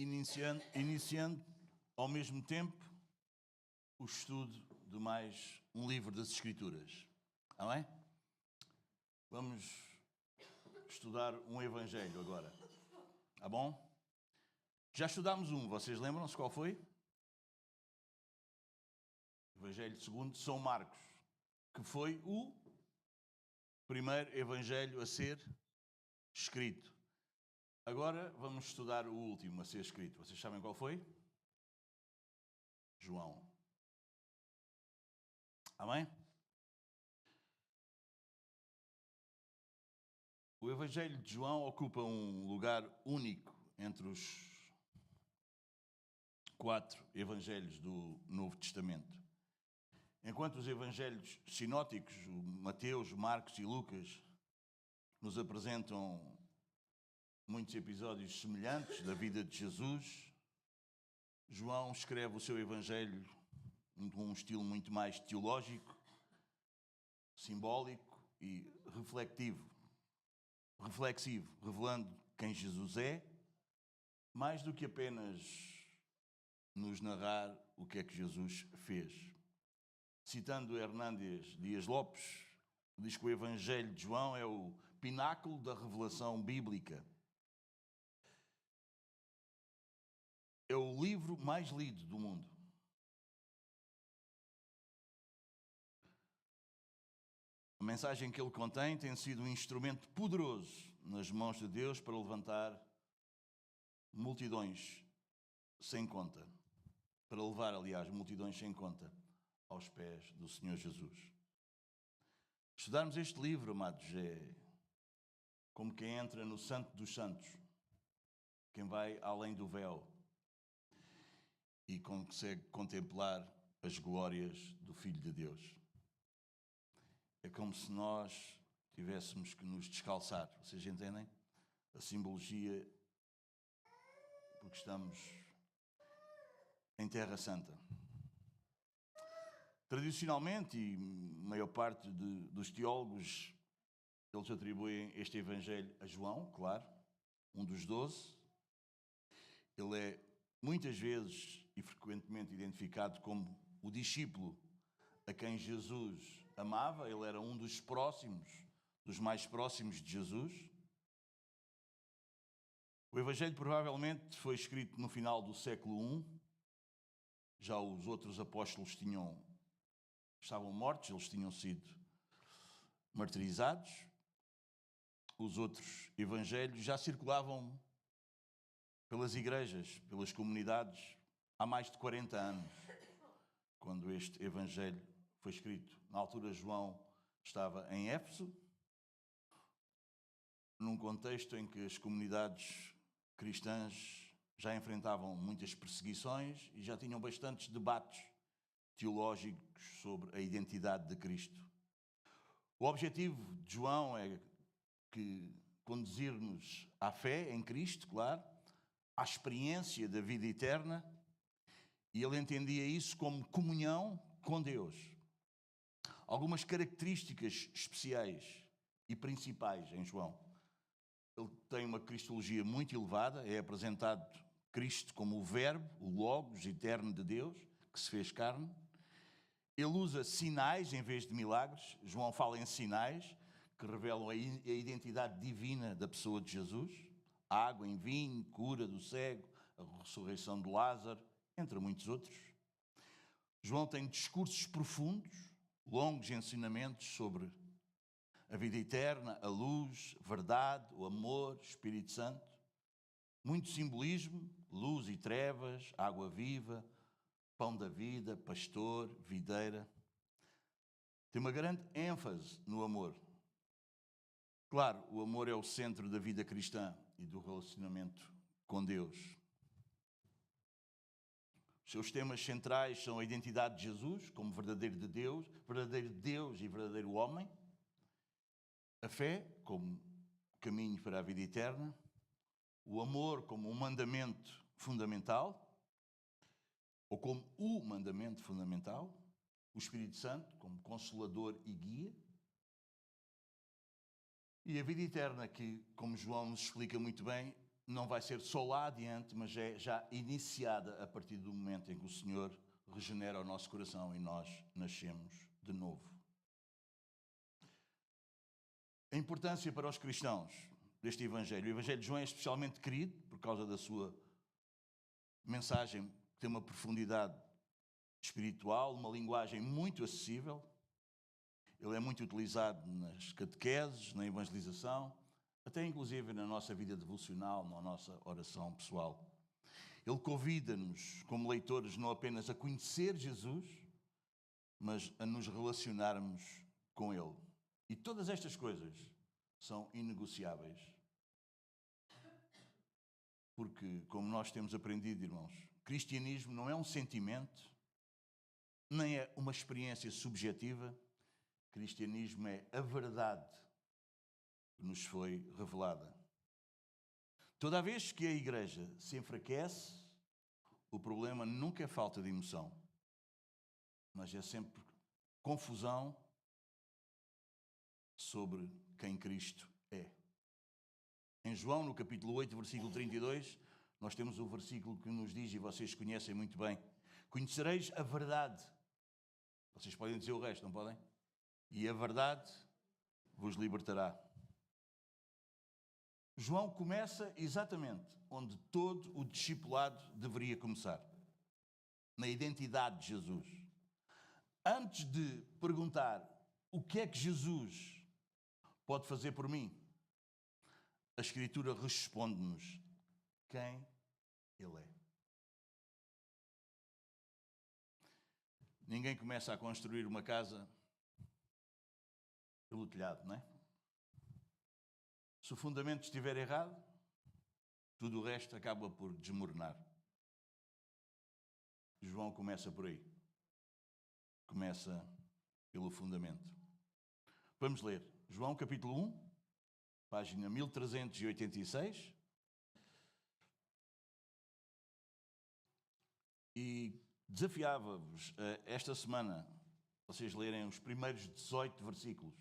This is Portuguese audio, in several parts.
iniciando ao mesmo tempo o estudo de mais um livro das Escrituras. Amém? Vamos estudar um evangelho agora. Tá bom? Já estudámos um, vocês lembram-se qual foi? Evangelho segundo São Marcos, que foi o primeiro evangelho a ser escrito. Agora vamos estudar o último a ser escrito. Vocês sabem qual foi? João. Amém? O Evangelho de João ocupa um lugar único entre os 4 evangelhos do Novo Testamento. Enquanto os evangelhos sinóticos, Mateus, Marcos e Lucas, nos apresentam muitos episódios semelhantes da vida de Jesus, João escreve o seu evangelho com um estilo muito mais teológico, simbólico e reflexivo, revelando quem Jesus é, mais do que apenas nos narrar o que é que Jesus fez. Citando Hernández Dias Lopes, diz que o Evangelho de João é o pináculo da revelação bíblica. É o livro mais lido do mundo. A mensagem que ele contém tem sido um instrumento poderoso nas mãos de Deus para levantar multidões sem conta. Para levar, aliás, multidões sem conta aos pés do Senhor Jesus. Estudarmos este livro, amados, é como quem entra no Santo dos Santos, quem vai além do véu e consegue contemplar as glórias do Filho de Deus. É como se nós tivéssemos que nos descalçar. Vocês entendem? A simbologia, porque estamos em Terra Santa. Tradicionalmente, e a maior parte dos teólogos, eles atribuem este Evangelho a João, claro, um dos 12. Ele é muitas vezes e frequentemente identificado como o discípulo a quem Jesus amava. Ele era um dos próximos, dos mais próximos de Jesus. O Evangelho provavelmente foi escrito no final do século I. Já os outros apóstolos estavam mortos, eles tinham sido martirizados. Os outros evangelhos já circulavam pelas igrejas, pelas comunidades, há mais de 40 anos, quando este evangelho foi escrito. Na altura, João estava em Éfeso, num contexto em que as comunidades cristãs já enfrentavam muitas perseguições e já tinham bastantes debates teológicos sobre a identidade de Cristo. O objetivo de João é conduzir-nos à fé em Cristo, claro, à experiência da vida eterna, e ele entendia isso como comunhão com Deus. Algumas características especiais e principais em João. Ele tem uma cristologia muito elevada, é apresentado Cristo como o Verbo, o Logos eterno de Deus, que se fez carne. Ele usa sinais em vez de milagres. João fala em sinais que revelam a identidade divina da pessoa de Jesus. Água em vinho, cura do cego, a ressurreição de Lázaro, entre muitos outros. João tem discursos profundos, longos ensinamentos sobre a vida eterna, a luz, verdade, o amor, o Espírito Santo. Muito simbolismo, luz e trevas, água viva, pão da vida, pastor, videira. Tem uma grande ênfase no amor. Claro, o amor é o centro da vida cristã e do relacionamento com Deus. Os seus temas centrais são a identidade de Jesus como verdadeiro Deus e verdadeiro homem. A fé como caminho para a vida eterna. O amor como um mandamento fundamental, ou como o mandamento fundamental. O Espírito Santo como consolador e guia. E a vida eterna que, como João nos explica muito bem, não vai ser só lá adiante, mas é já iniciada a partir do momento em que o Senhor regenera o nosso coração e nós nascemos de novo. A importância para os cristãos deste Evangelho. O Evangelho de João é especialmente querido por causa da sua mensagem, que tem uma profundidade espiritual, uma linguagem muito acessível. Ele é muito utilizado nas catequeses, na evangelização, até inclusive na nossa vida devocional, na nossa oração pessoal. Ele convida-nos, como leitores, não apenas a conhecer Jesus, mas a nos relacionarmos com Ele. E todas estas coisas são inegociáveis. Porque, como nós temos aprendido, irmãos, cristianismo não é um sentimento, nem é uma experiência subjetiva. Cristianismo é a verdade que nos foi revelada. Toda vez que a Igreja se enfraquece, o problema nunca é falta de emoção, mas é sempre confusão sobre quem Cristo é. Em João, no capítulo 8, versículo 32, nós temos o versículo que nos diz, e vocês conhecem muito bem: conhecereis a verdade. Vocês podem dizer o resto, não podem? E a verdade vos libertará. João começa exatamente onde todo o discipulado deveria começar, na identidade de Jesus. Antes de perguntar o que é que Jesus pode fazer por mim, a Escritura responde-nos quem Ele é. Ninguém começa a construir uma casa pelo telhado, não é? Se o fundamento estiver errado, tudo o resto acaba por desmoronar. João começa por aí. Começa pelo fundamento. Vamos ler João capítulo 1, página 1386. E desafiava-vos esta semana vocês lerem os primeiros 18 versículos.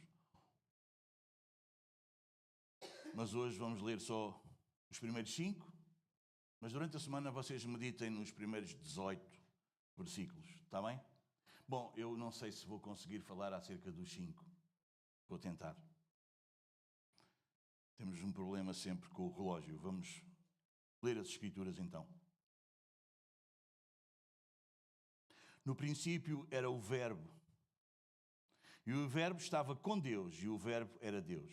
Mas hoje vamos ler só os primeiros 5. Mas durante a semana vocês meditem nos primeiros 18 versículos. Está bem? Bom, eu não sei se vou conseguir falar acerca dos 5. Vou tentar. Temos um problema sempre com o relógio. Vamos ler as Escrituras então. No princípio era o Verbo. E o Verbo estava com Deus, e o Verbo era Deus.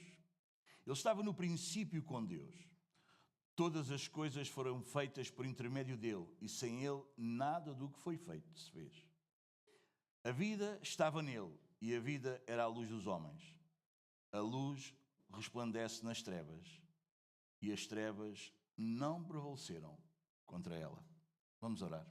Ele estava no princípio com Deus. Todas as coisas foram feitas por intermédio dele, e sem ele nada do que foi feito se fez. A vida estava nele, e a vida era a luz dos homens. A luz resplandece nas trevas, e as trevas não prevaleceram contra ela. Vamos orar.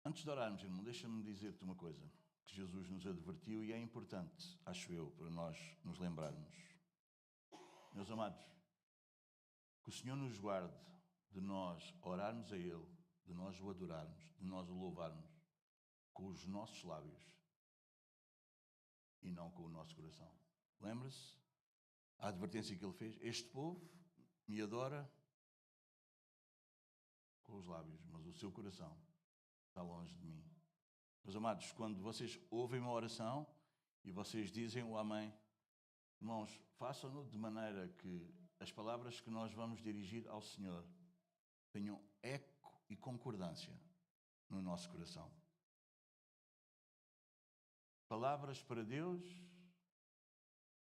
Antes de orarmos, irmão, deixa-me dizer-te uma coisa que Jesus nos advertiu e é importante, acho eu, para nós nos lembrarmos. Meus amados, que o Senhor nos guarde de nós orarmos a Ele, de nós o adorarmos, de nós o louvarmos com os nossos lábios e não com o nosso coração. Lembra-se a advertência que Ele fez? Este povo me adora com os lábios, mas o seu coração está longe de mim. Meus amados, quando vocês ouvem uma oração e vocês dizem o amém, irmãos, façam-no de maneira que as palavras que nós vamos dirigir ao Senhor tenham eco e concordância no nosso coração. Palavras para Deus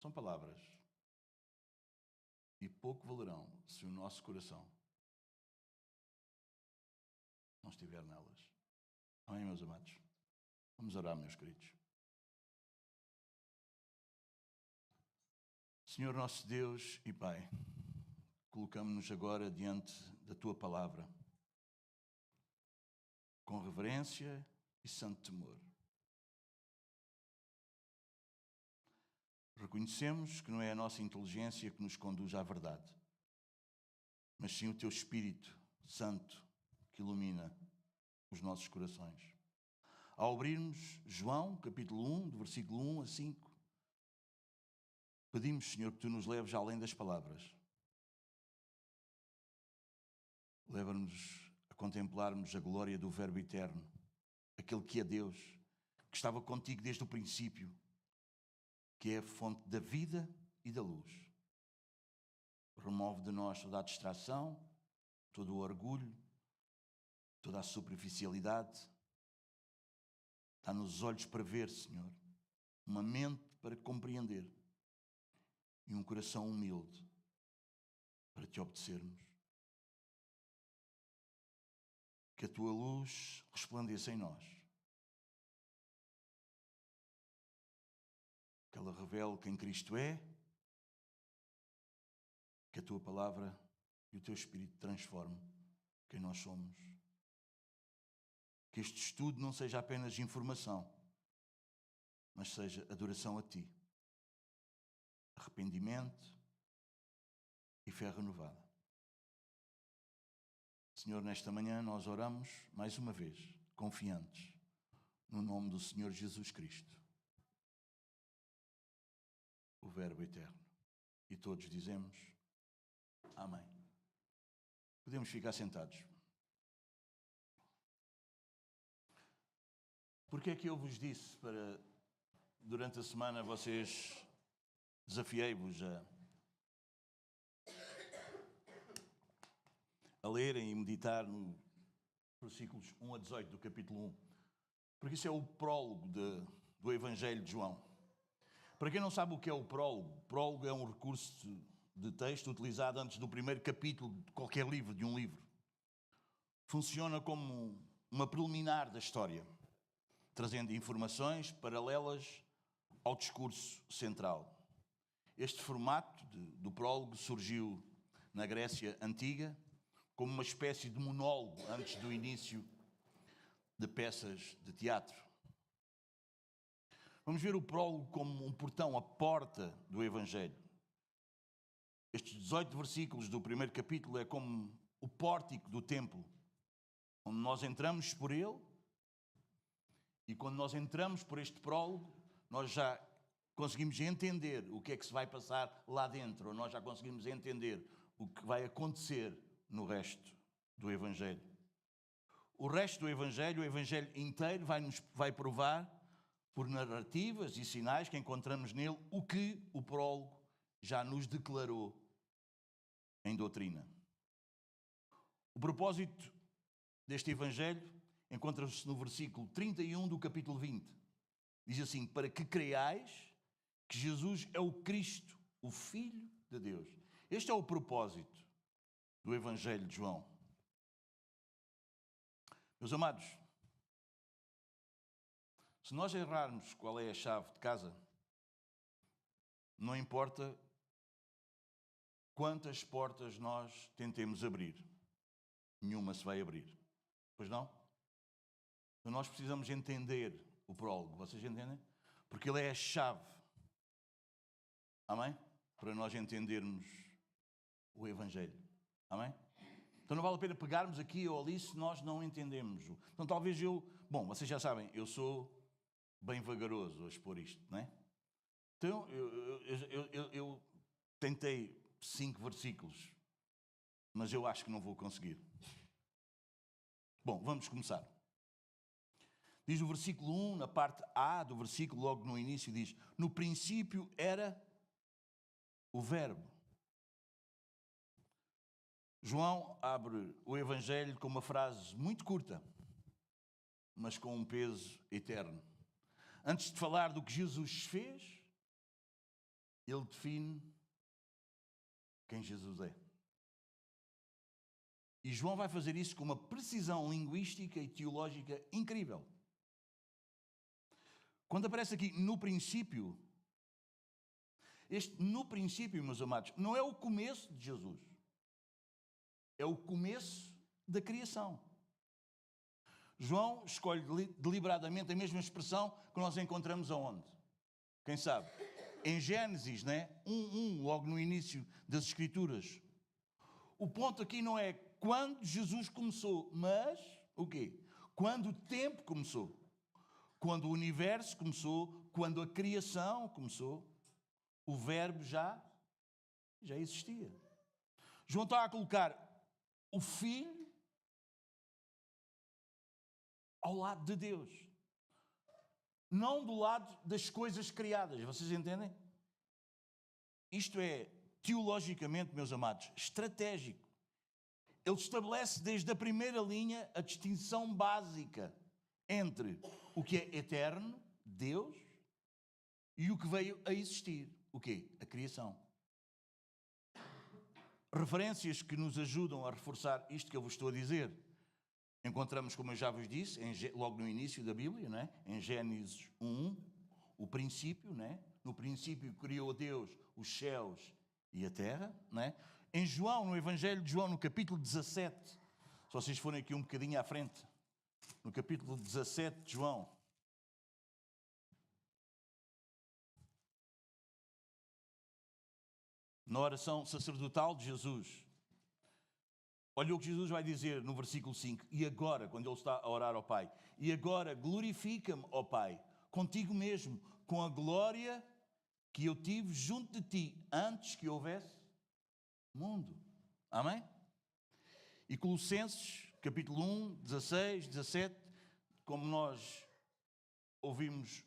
são palavras e pouco valerão se o nosso coração não estiver nelas. Amém, meus amados? Vamos orar, meus queridos. Senhor nosso Deus e Pai, colocamos-nos agora diante da Tua Palavra, com reverência e santo temor. Reconhecemos que não é a nossa inteligência que nos conduz à verdade, mas sim o Teu Espírito Santo que ilumina os nossos corações. Ao abrirmos João, capítulo 1, do versículo 1 a 5, pedimos, Senhor, que Tu nos leves além das palavras. Leva-nos a contemplarmos a glória do Verbo eterno, aquele que é Deus, que estava contigo desde o princípio, que é a fonte da vida e da luz. Remove de nós toda a distração, todo o orgulho, toda a superficialidade. Dá-nos olhos para ver, Senhor, uma mente para compreender e um coração humilde para Te obedecermos. Que a Tua luz resplandeça em nós. Que ela revele quem Cristo é. Que a Tua palavra e o Teu Espírito transforme quem nós somos. Que este estudo não seja apenas informação, mas seja adoração a Ti, arrependimento e fé renovada. Senhor, nesta manhã nós oramos mais uma vez, confiantes, no nome do Senhor Jesus Cristo, o Verbo eterno. E todos dizemos amém. Podemos ficar sentados. Porque é que eu vos disse para, durante a semana, vocês, desafiei-vos a lerem e meditar nos versículos 1 a 18 do capítulo 1. Porque isso é o prólogo do Evangelho de João. Para quem não sabe o que é o prólogo é um recurso de texto utilizado antes do primeiro capítulo de qualquer livro, de um livro. Funciona como uma preliminar da história, trazendo informações paralelas ao discurso central. Este formato do prólogo surgiu na Grécia Antiga como uma espécie de monólogo antes do início de peças de teatro. Vamos ver o prólogo como um portão, a porta do Evangelho. Estes 18 versículos do primeiro capítulo é como o pórtico do templo, onde nós entramos por ele. E quando nós entramos por este prólogo, nós já conseguimos entender o que é que se vai passar lá dentro, ou nós já conseguimos entender o que vai acontecer no resto do Evangelho. O resto do Evangelho, o Evangelho inteiro, vai provar, por narrativas e sinais que encontramos nele, o que o prólogo já nos declarou em doutrina. O propósito deste Evangelho encontra-se no versículo 31 do capítulo 20. Diz assim: para que creiais que Jesus é o Cristo, o Filho de Deus. Este é o propósito do Evangelho de João. Meus amados, se nós errarmos qual é a chave de casa, não importa quantas portas nós tentemos abrir, nenhuma se vai abrir. Pois não? Então nós precisamos entender o prólogo, vocês entendem? Porque ele é a chave, amém? Para nós entendermos o Evangelho, amém? Então não vale a pena pegarmos aqui ou ali se nós não entendemos. Então talvez vocês já sabem, eu sou bem vagaroso a expor isto, não é? Então eu tentei 5 versículos, mas eu acho que não vou conseguir. Bom, vamos começar. Diz no versículo 1, na parte A do versículo, logo no início, diz: no princípio era o Verbo. João abre o Evangelho com uma frase muito curta, mas com um peso eterno. Antes de falar do que Jesus fez, ele define quem Jesus é. E João vai fazer isso com uma precisão linguística e teológica incrível. Quando aparece aqui no princípio, este no princípio, meus amados, não é o começo de Jesus. É o começo da criação. João escolhe deliberadamente a mesma expressão que nós encontramos aonde? Quem sabe? Em Gênesis, né? 1:1, logo no início das Escrituras. O ponto aqui não é quando Jesus começou, mas o quê? Quando o tempo começou, quando o universo começou, quando a criação começou, o verbo já existia. João está a colocar o Filho ao lado de Deus, não do lado das coisas criadas. Vocês entendem? Isto é, teologicamente, meus amados, estratégico. Ele estabelece desde a primeira linha a distinção básica entre o que é eterno, Deus, e o que veio a existir. O quê? A criação. Referências que nos ajudam a reforçar isto que eu vos estou a dizer. Encontramos, como eu já vos disse, logo no início da Bíblia, não é? Em Gênesis 1, o princípio, não é? No princípio criou Deus os céus e a terra, não é? Em João, no Evangelho de João, no capítulo 17, se vocês forem aqui um bocadinho à frente, no capítulo 17 de João, na oração sacerdotal de Jesus, olha o que Jesus vai dizer no versículo 5. E agora, quando ele está a orar ao Pai, e agora glorifica-me, ó Pai, contigo mesmo, com a glória que eu tive junto de ti, antes que houvesse mundo. Amém? E Colossenses, capítulo 1, 16, 17, como nós ouvimos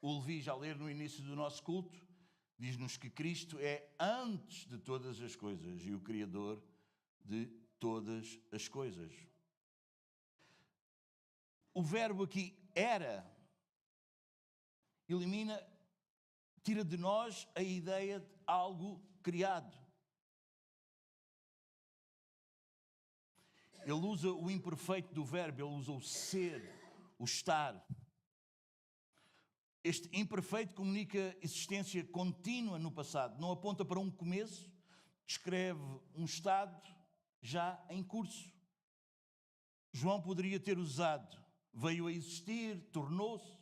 o Levi já ler no início do nosso culto, diz-nos que Cristo é antes de todas as coisas e o Criador de todas as coisas. O verbo aqui era, tira de nós a ideia de algo criado. Ele usa o imperfeito do verbo, ele usa o ser, o estar. Este imperfeito comunica existência contínua no passado, não aponta para um começo, descreve um estado já em curso. João poderia ter usado, veio a existir, tornou-se.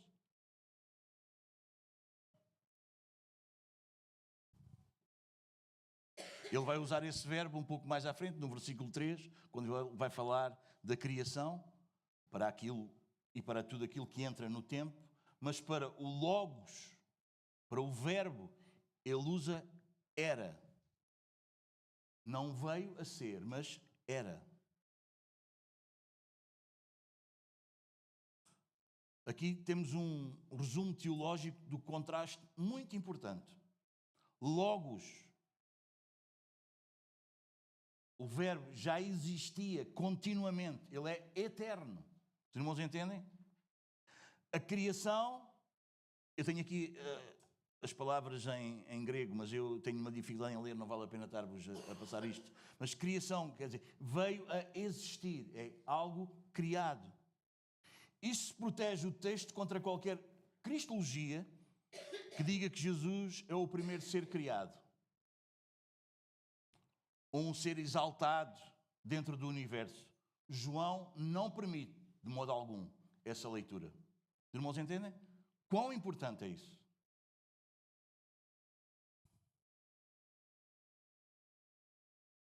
Ele vai usar esse verbo um pouco mais à frente, no versículo 3, quando ele vai falar da criação, para aquilo e para tudo aquilo que entra no tempo, mas para o logos, para o verbo, ele usa era. Não veio a ser, mas era. Aqui temos um resumo teológico do contraste muito importante. Logos, o verbo já existia continuamente, ele é eterno. Os irmãos entendem? A criação, eu tenho aqui as palavras em grego, mas eu tenho uma dificuldade em ler, não vale a pena estar-vos a passar isto. Mas criação, quer dizer, veio a existir, é algo criado. Isso protege o texto contra qualquer cristologia que diga que Jesus é o primeiro ser criado, ou um ser exaltado dentro do universo. João não permite, de modo algum, essa leitura. Os irmãos entendem? Quão importante é isso?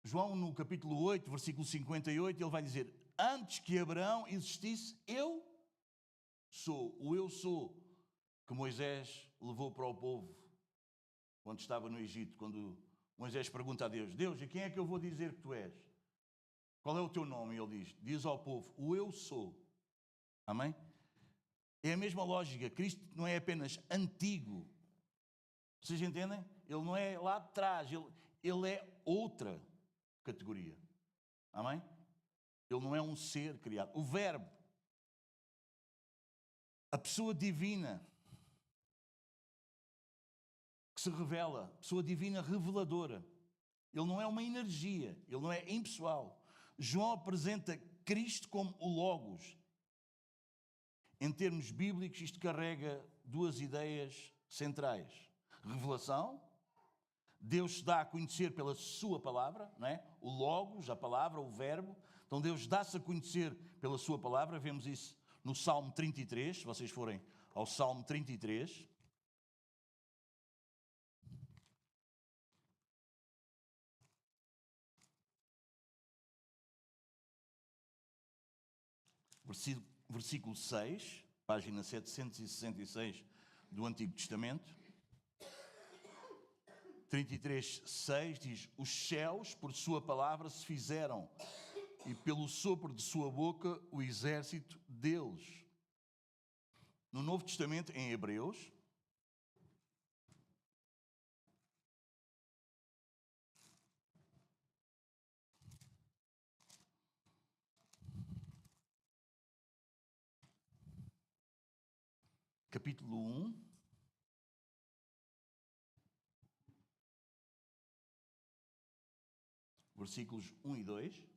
João, no capítulo 8, versículo 58, ele vai dizer: antes que Abraão existisse, eu sou, o eu sou, que Moisés levou para o povo quando estava no Egito, quando Moisés pergunta a Deus: Deus, e quem é que eu vou dizer que tu és? Qual é o teu nome? E ele diz ao povo: o eu sou. Amém? É a mesma lógica. Cristo não é apenas antigo. Vocês entendem? Ele não é lá de trás, ele é outra categoria. Amém? Ele não é um ser criado. O verbo, a pessoa divina que se revela, pessoa divina reveladora. Ele não é uma energia, ele não é impessoal. João apresenta Cristo como o Logos. Em termos bíblicos, isto carrega duas ideias centrais. Revelação, Deus se dá a conhecer pela sua palavra, não é? O Logos, a palavra, o verbo. Então Deus dá-se a conhecer pela sua palavra. Vemos isso no Salmo 33, se vocês forem ao Salmo 33. versículo 6, página 766 do Antigo Testamento. 33:6 diz: os céus por sua palavra se fizeram, e pelo sopro de sua boca o exército deles. No Novo Testamento, em Hebreus, capítulo 1, versículos 1 e 2.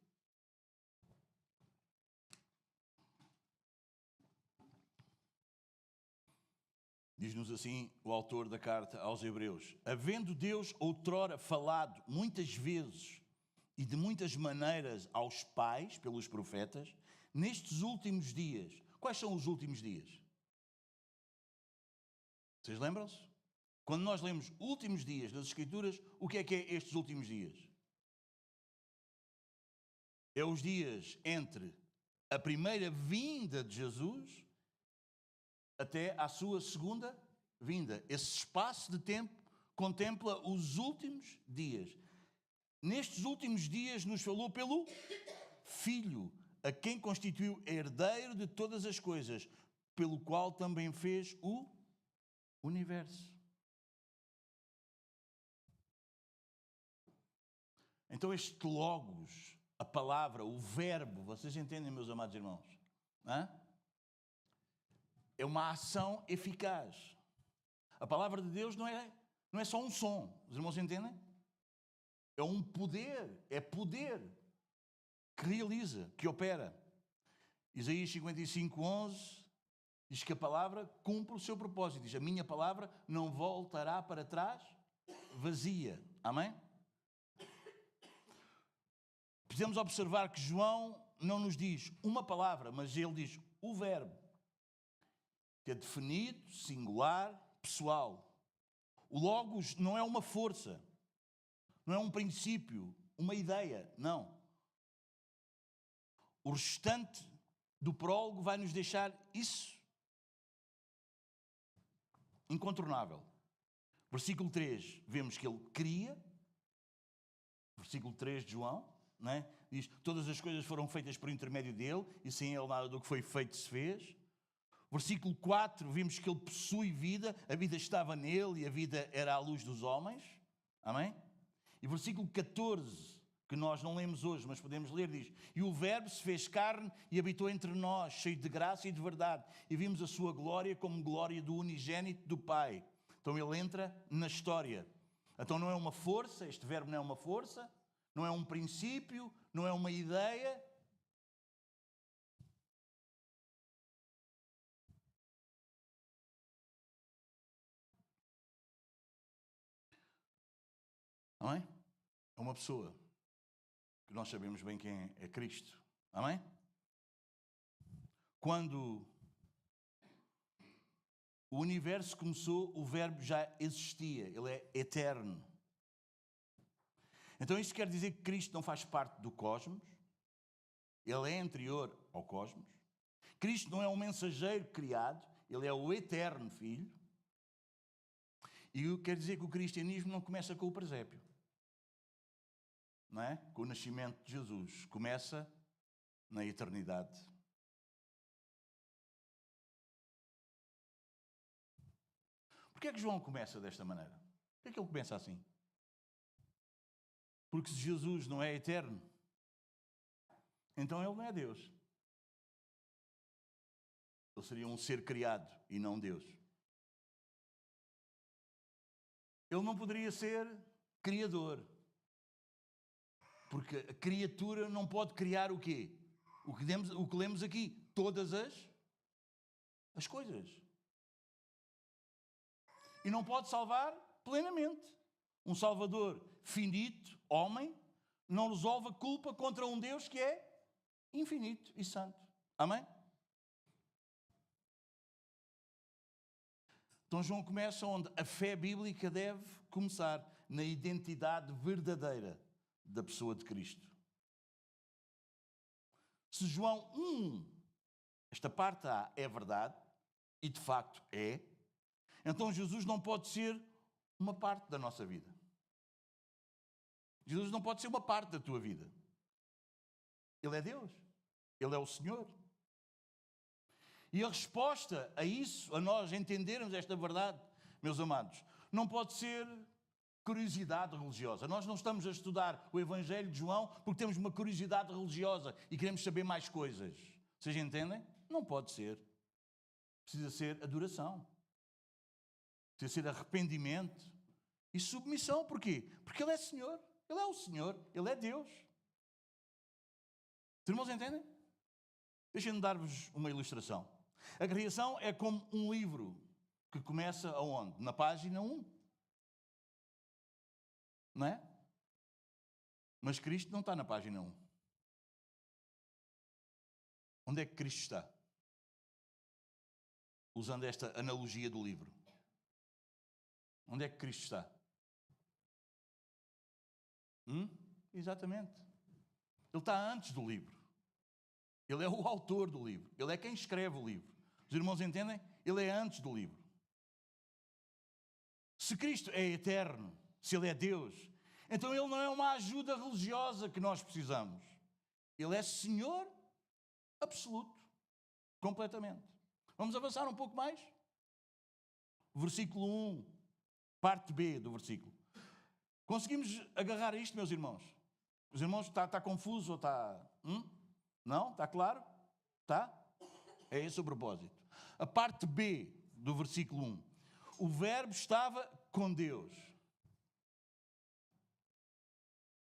Diz-nos assim o autor da carta aos Hebreus: havendo Deus outrora falado muitas vezes e de muitas maneiras aos pais, pelos profetas, nestes últimos dias. Quais são os últimos dias? Vocês lembram-se? Quando nós lemos últimos dias das Escrituras, o que é estes últimos dias? É os dias entre a primeira vinda de Jesus até à sua segunda vinda. Esse espaço de tempo contempla os últimos dias. Nestes últimos dias nos falou pelo Filho, a quem constituiu herdeiro de todas as coisas, pelo qual também fez o universo. Então este Logos, a palavra, o verbo, vocês entendem, meus amados irmãos? Hã? É uma ação eficaz. A palavra de Deus não é só um som. Os irmãos entendem? É um poder. É poder que realiza, que opera. Isaías 55:11 diz que a palavra cumpre o seu propósito. Diz: a minha palavra não voltará para trás vazia. Amém? Precisamos observar que João não nos diz uma palavra, mas ele diz o verbo, que é definido, singular, pessoal. O Logos não é uma força, não é um princípio, uma ideia, não. O restante do prólogo vai nos deixar isso incontornável. Versículo 3, vemos que ele cria. Versículo 3 de João, não é? Diz: todas as coisas foram feitas por intermédio dele, e sem ele nada do que foi feito se fez. Versículo 4, vimos que ele possui vida, a vida estava nele e a vida era a luz dos homens. Amém? E versículo 14, que nós não lemos hoje, mas podemos ler, diz: e o verbo se fez carne e habitou entre nós, cheio de graça e de verdade, e vimos a sua glória como glória do unigênito do Pai. Então ele entra na história. Então não é uma força, este verbo não é uma força, não é um princípio, não é uma ideia. Amém? É uma pessoa que nós sabemos bem quem é Cristo. Amém? Quando o universo começou, o verbo já existia, ele é eterno. Então isto quer dizer que Cristo não faz parte do cosmos, ele é anterior ao cosmos. Cristo não é um mensageiro criado, ele é o eterno Filho. E quer dizer que o cristianismo não começa com o presépio, não é? Com o nascimento de Jesus, começa na eternidade. Porquê é que João começa desta maneira? Porquê é que ele começa assim? Porque se Jesus não é eterno, então ele não é Deus. Ele seria um ser criado e não Deus. Ele não poderia ser criador. Porque a criatura não pode criar o quê? O que lemos aqui, todas as coisas. E não pode salvar plenamente. Um Salvador finito, homem, não resolve a culpa contra um Deus que é infinito e santo. Amém? Então João começa onde a fé bíblica deve começar, na identidade verdadeira da pessoa de Cristo. Se João 1 esta parte A é verdade, e de facto é, então Jesus não pode ser uma parte da nossa vida. Jesus não pode ser uma parte da tua vida. Ele é Deus. Ele é o Senhor. E a resposta a isso, a nós entendermos esta verdade, meus amados, não pode ser curiosidade religiosa. Nós não estamos a estudar o Evangelho de João porque temos uma curiosidade religiosa e queremos saber mais coisas. Vocês entendem? Não pode ser. Precisa ser adoração. Precisa ser arrependimento e submissão. Porquê? Porque Ele é Senhor. Ele é o Senhor. Ele é Deus. Os irmãos entendem? Deixem-me dar-vos uma ilustração. A criação é como um livro que começa aonde? Na página 1. Não é? Mas Cristo não está na página 1. Onde é que Cristo está? Usando esta analogia do livro. Onde é que Cristo está? Exatamente. Ele está antes do livro. Ele é o autor do livro. Ele é quem escreve o livro. Os irmãos entendem? Ele é antes do livro. Se Cristo é eterno, se Ele é Deus, então Ele não é uma ajuda religiosa que nós precisamos. Ele é Senhor absoluto. Completamente. Vamos avançar um pouco mais? Versículo 1, parte B do versículo. Conseguimos agarrar isto, meus irmãos? Os irmãos, está confuso ou está... Não? Está claro? Está? É esse o propósito. A parte B do versículo 1. O verbo estava com Deus.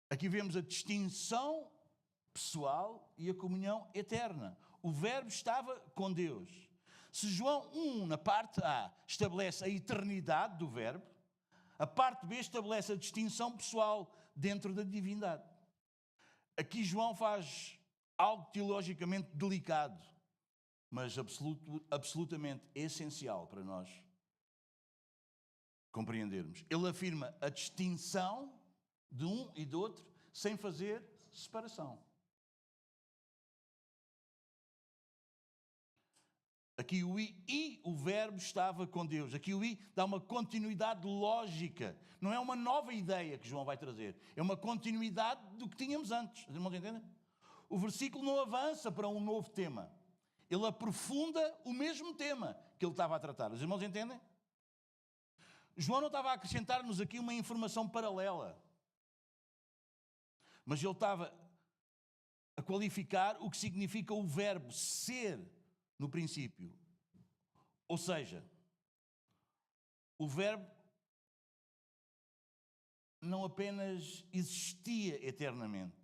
Aqui vemos a distinção pessoal e a comunhão eterna. O verbo estava com Deus. Se João 1, na parte A, estabelece a eternidade do verbo, a parte B estabelece a distinção pessoal dentro da divindade. Aqui João faz algo teologicamente delicado, mas absolutamente essencial para nós compreendermos. Ele afirma a distinção de um e do outro sem fazer separação. Aqui o I e o verbo estava com Deus. Aqui o I dá uma continuidade lógica. Não é uma nova ideia que João vai trazer. É uma continuidade do que tínhamos antes. Os irmãos entendem? O versículo não avança para um novo tema. Ele aprofunda o mesmo tema que ele estava a tratar. Os irmãos entendem? João não estava a acrescentar-nos aqui uma informação paralela. Mas ele estava a qualificar o que significa o verbo ser no princípio. Ou seja, o verbo não apenas existia eternamente,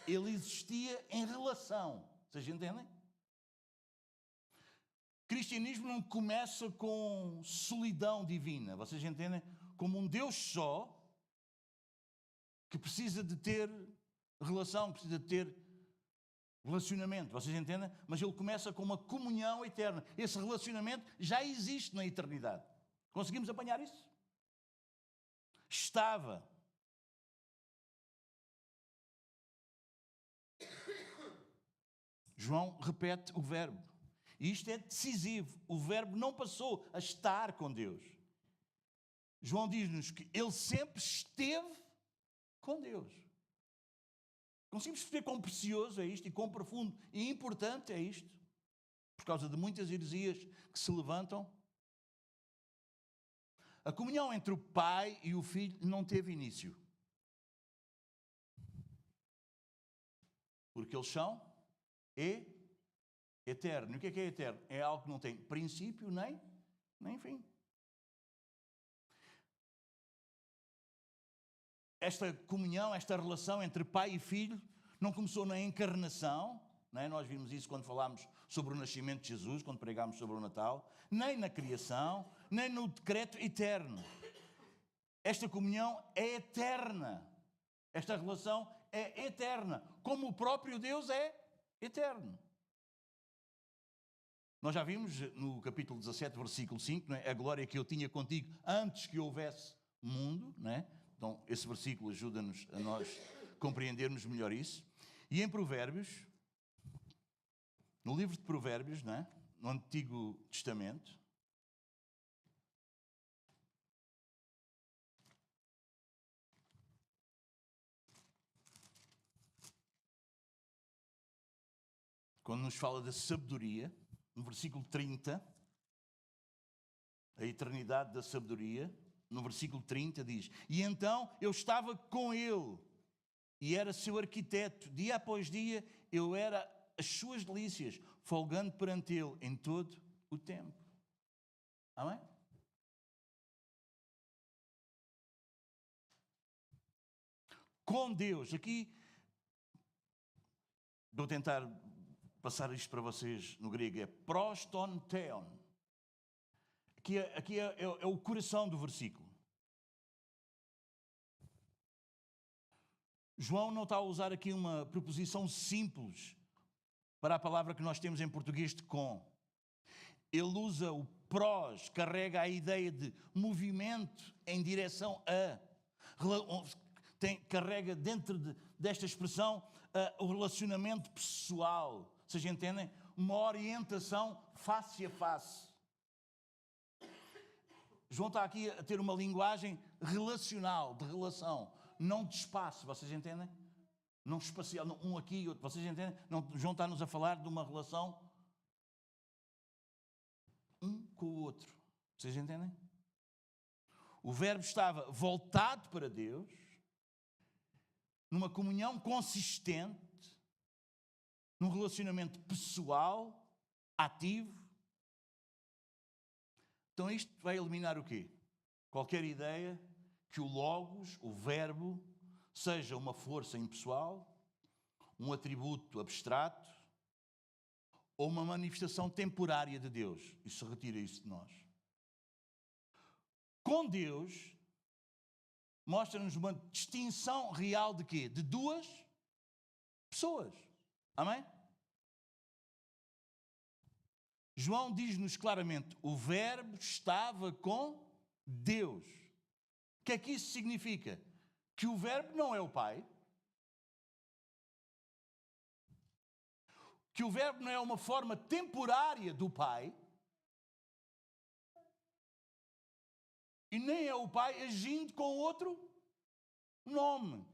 ele existia em relação. Vocês entendem? O cristianismo não começa com solidão divina. Vocês entendem? Como um Deus só que precisa de ter relação, precisa de ter relacionamento. Vocês entendem? Mas ele começa com uma comunhão eterna. Esse relacionamento já existe na eternidade. Conseguimos apanhar isso? Estava. João repete o verbo. E isto é decisivo. O verbo não passou a estar com Deus. João diz-nos que ele sempre esteve com Deus. Conseguimos perceber quão precioso é isto e quão profundo e importante é isto? Por causa de muitas heresias que se levantam. A comunhão entre o Pai e o Filho não teve início. Porque eles são eterno. E o que é eterno? É algo que não tem princípio nem fim. Esta comunhão, esta relação entre pai e filho não começou na encarnação, não é? Nós vimos isso quando falámos sobre o nascimento de Jesus, quando pregámos sobre o Natal, nem na criação, nem no decreto eterno. Esta comunhão é eterna. Esta relação é eterna, como o próprio Deus é eterno. Nós já vimos no capítulo 17, versículo 5, não é? A glória que eu tinha contigo antes que houvesse mundo, não é? Então, esse versículo ajuda-nos a nós compreendermos melhor isso. E em Provérbios, No livro de Provérbios, não é? No Antigo Testamento, quando nos fala da sabedoria, no versículo 30, a eternidade da sabedoria, no versículo 30 diz: E então eu estava com ele, e era seu arquiteto, dia após dia eu era as suas delícias, folgando perante ele em todo o tempo. Amém? Com Deus, aqui vou tentar passar isto para vocês no grego, é proston theon. Aqui é o coração do versículo. João não está a usar aqui uma preposição simples para a palavra que nós temos em português de com. Ele usa o prós, carrega a ideia de movimento em direção a. Carrega dentro desta expressão o relacionamento pessoal. Vocês entendem? Uma orientação face a face. João está aqui a ter uma linguagem relacional, de relação, não de espaço. Vocês entendem? Não espacial, um aqui e outro. Vocês entendem? Não, João está-nos a falar de uma relação um com o outro. Vocês entendem? O verbo estava voltado para Deus, numa comunhão consistente, num relacionamento pessoal, ativo. Então isto vai eliminar o quê? Qualquer ideia que o logos, o verbo, seja uma força impessoal, um atributo abstrato ou uma manifestação temporária de Deus. Isso retira isso de nós. Com Deus, mostra-nos uma distinção real de quê? De duas pessoas. Amém? João diz-nos claramente, o verbo estava com Deus. O que é que isso significa? Que o verbo não é o Pai. Que o verbo não é uma forma temporária do Pai. E nem é o Pai agindo com outro nome.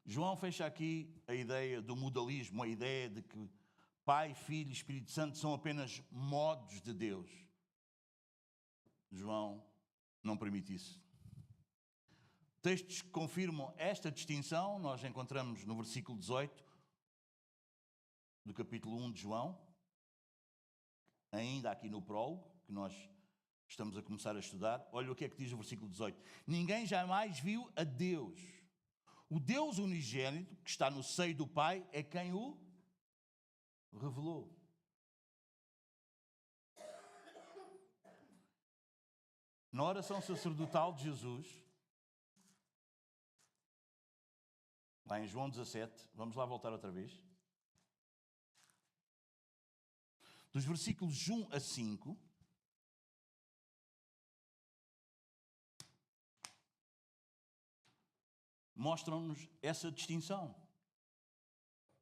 João fecha aqui a ideia do modalismo, a ideia de que Pai, Filho e Espírito Santo são apenas modos de Deus. João não permite isso. Textos que confirmam esta distinção nós encontramos no versículo 18 do capítulo 1 de João, ainda aqui no prólogo, que nós estamos a começar a estudar. Olha o que é que diz o versículo 18. Ninguém jamais viu a Deus. O Deus unigênito, que está no seio do Pai, é quem o revelou. Na oração sacerdotal de Jesus, lá em João 17, vamos lá voltar outra vez. Dos versículos 1 a 5, mostram-nos essa distinção.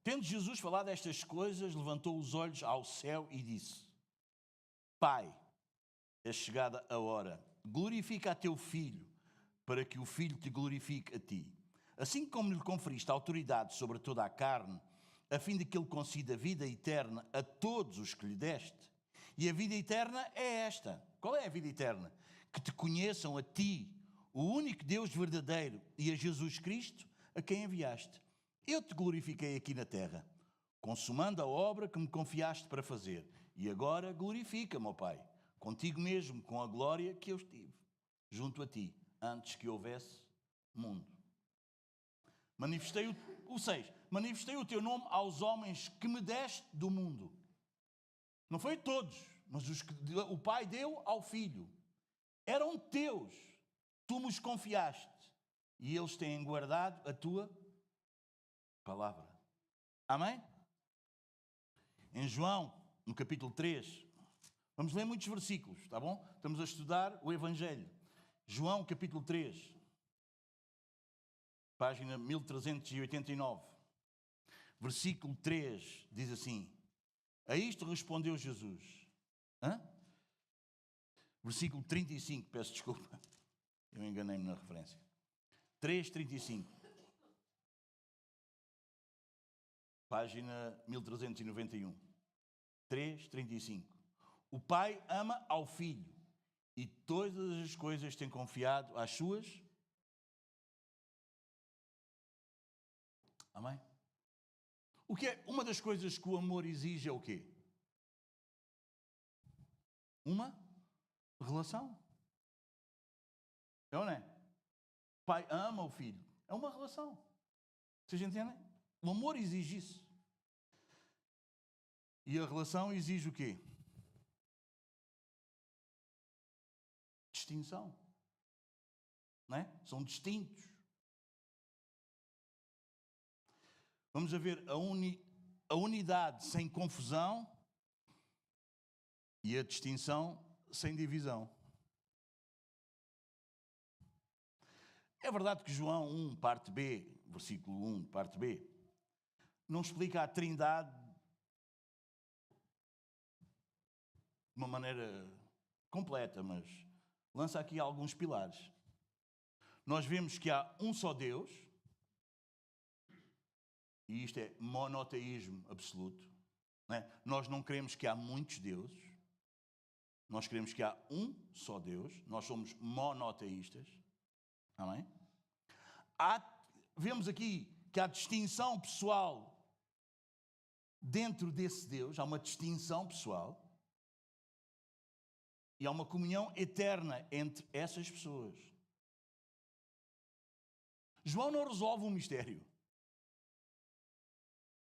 Tendo Jesus falado estas coisas, levantou os olhos ao céu e disse: Pai, é chegada a hora, glorifica a teu Filho, para que o Filho te glorifique a ti. Assim como lhe conferiste autoridade sobre toda a carne, a fim de que ele conceda vida eterna a todos os que lhe deste. E a vida eterna é esta. Qual é a vida eterna? Que te conheçam a ti, o único Deus verdadeiro, e a Jesus Cristo, a quem enviaste. Eu te glorifiquei aqui na terra, consumando a obra que me confiaste para fazer. E agora glorifica-me, ó Pai, contigo mesmo, com a glória que eu tive junto a ti, antes que houvesse mundo. Manifestei o teu nome aos homens que me deste do mundo. Não foi todos, mas os que o Pai deu ao Filho. Eram teus, tu me os confiaste, e eles têm guardado a tua palavra. Amém? Em João, no capítulo 3, vamos ler muitos versículos, está bom? Estamos a estudar o Evangelho. João, capítulo 3. página 1389, versículo 3, diz assim: a isto respondeu Jesus. Hã? Versículo 35, peço desculpa, eu enganei-me na referência. 3:35, página 1391. 3:35. O Pai ama ao Filho e todas as coisas tem confiado às suas. Amém? O que é uma das coisas que o amor exige é o quê? Uma relação. É ou não é? O pai ama o filho. É uma relação. Vocês entendem? O amor exige isso. E a relação exige o quê? Distinção. Não é? São distintos. Vamos a ver a unidade sem confusão e a distinção sem divisão. É verdade que João 1, parte B, versículo 1, parte B, não explica a Trindade de uma maneira completa, mas lança aqui alguns pilares. Nós vemos que há um só Deus, e isto é monoteísmo absoluto. Não é? Nós não queremos que há muitos deuses, nós queremos que há um só Deus, nós somos monoteístas. Amém? Vemos aqui que há distinção pessoal dentro desse Deus, há uma distinção pessoal e há uma comunhão eterna entre essas pessoas. João não resolve um mistério.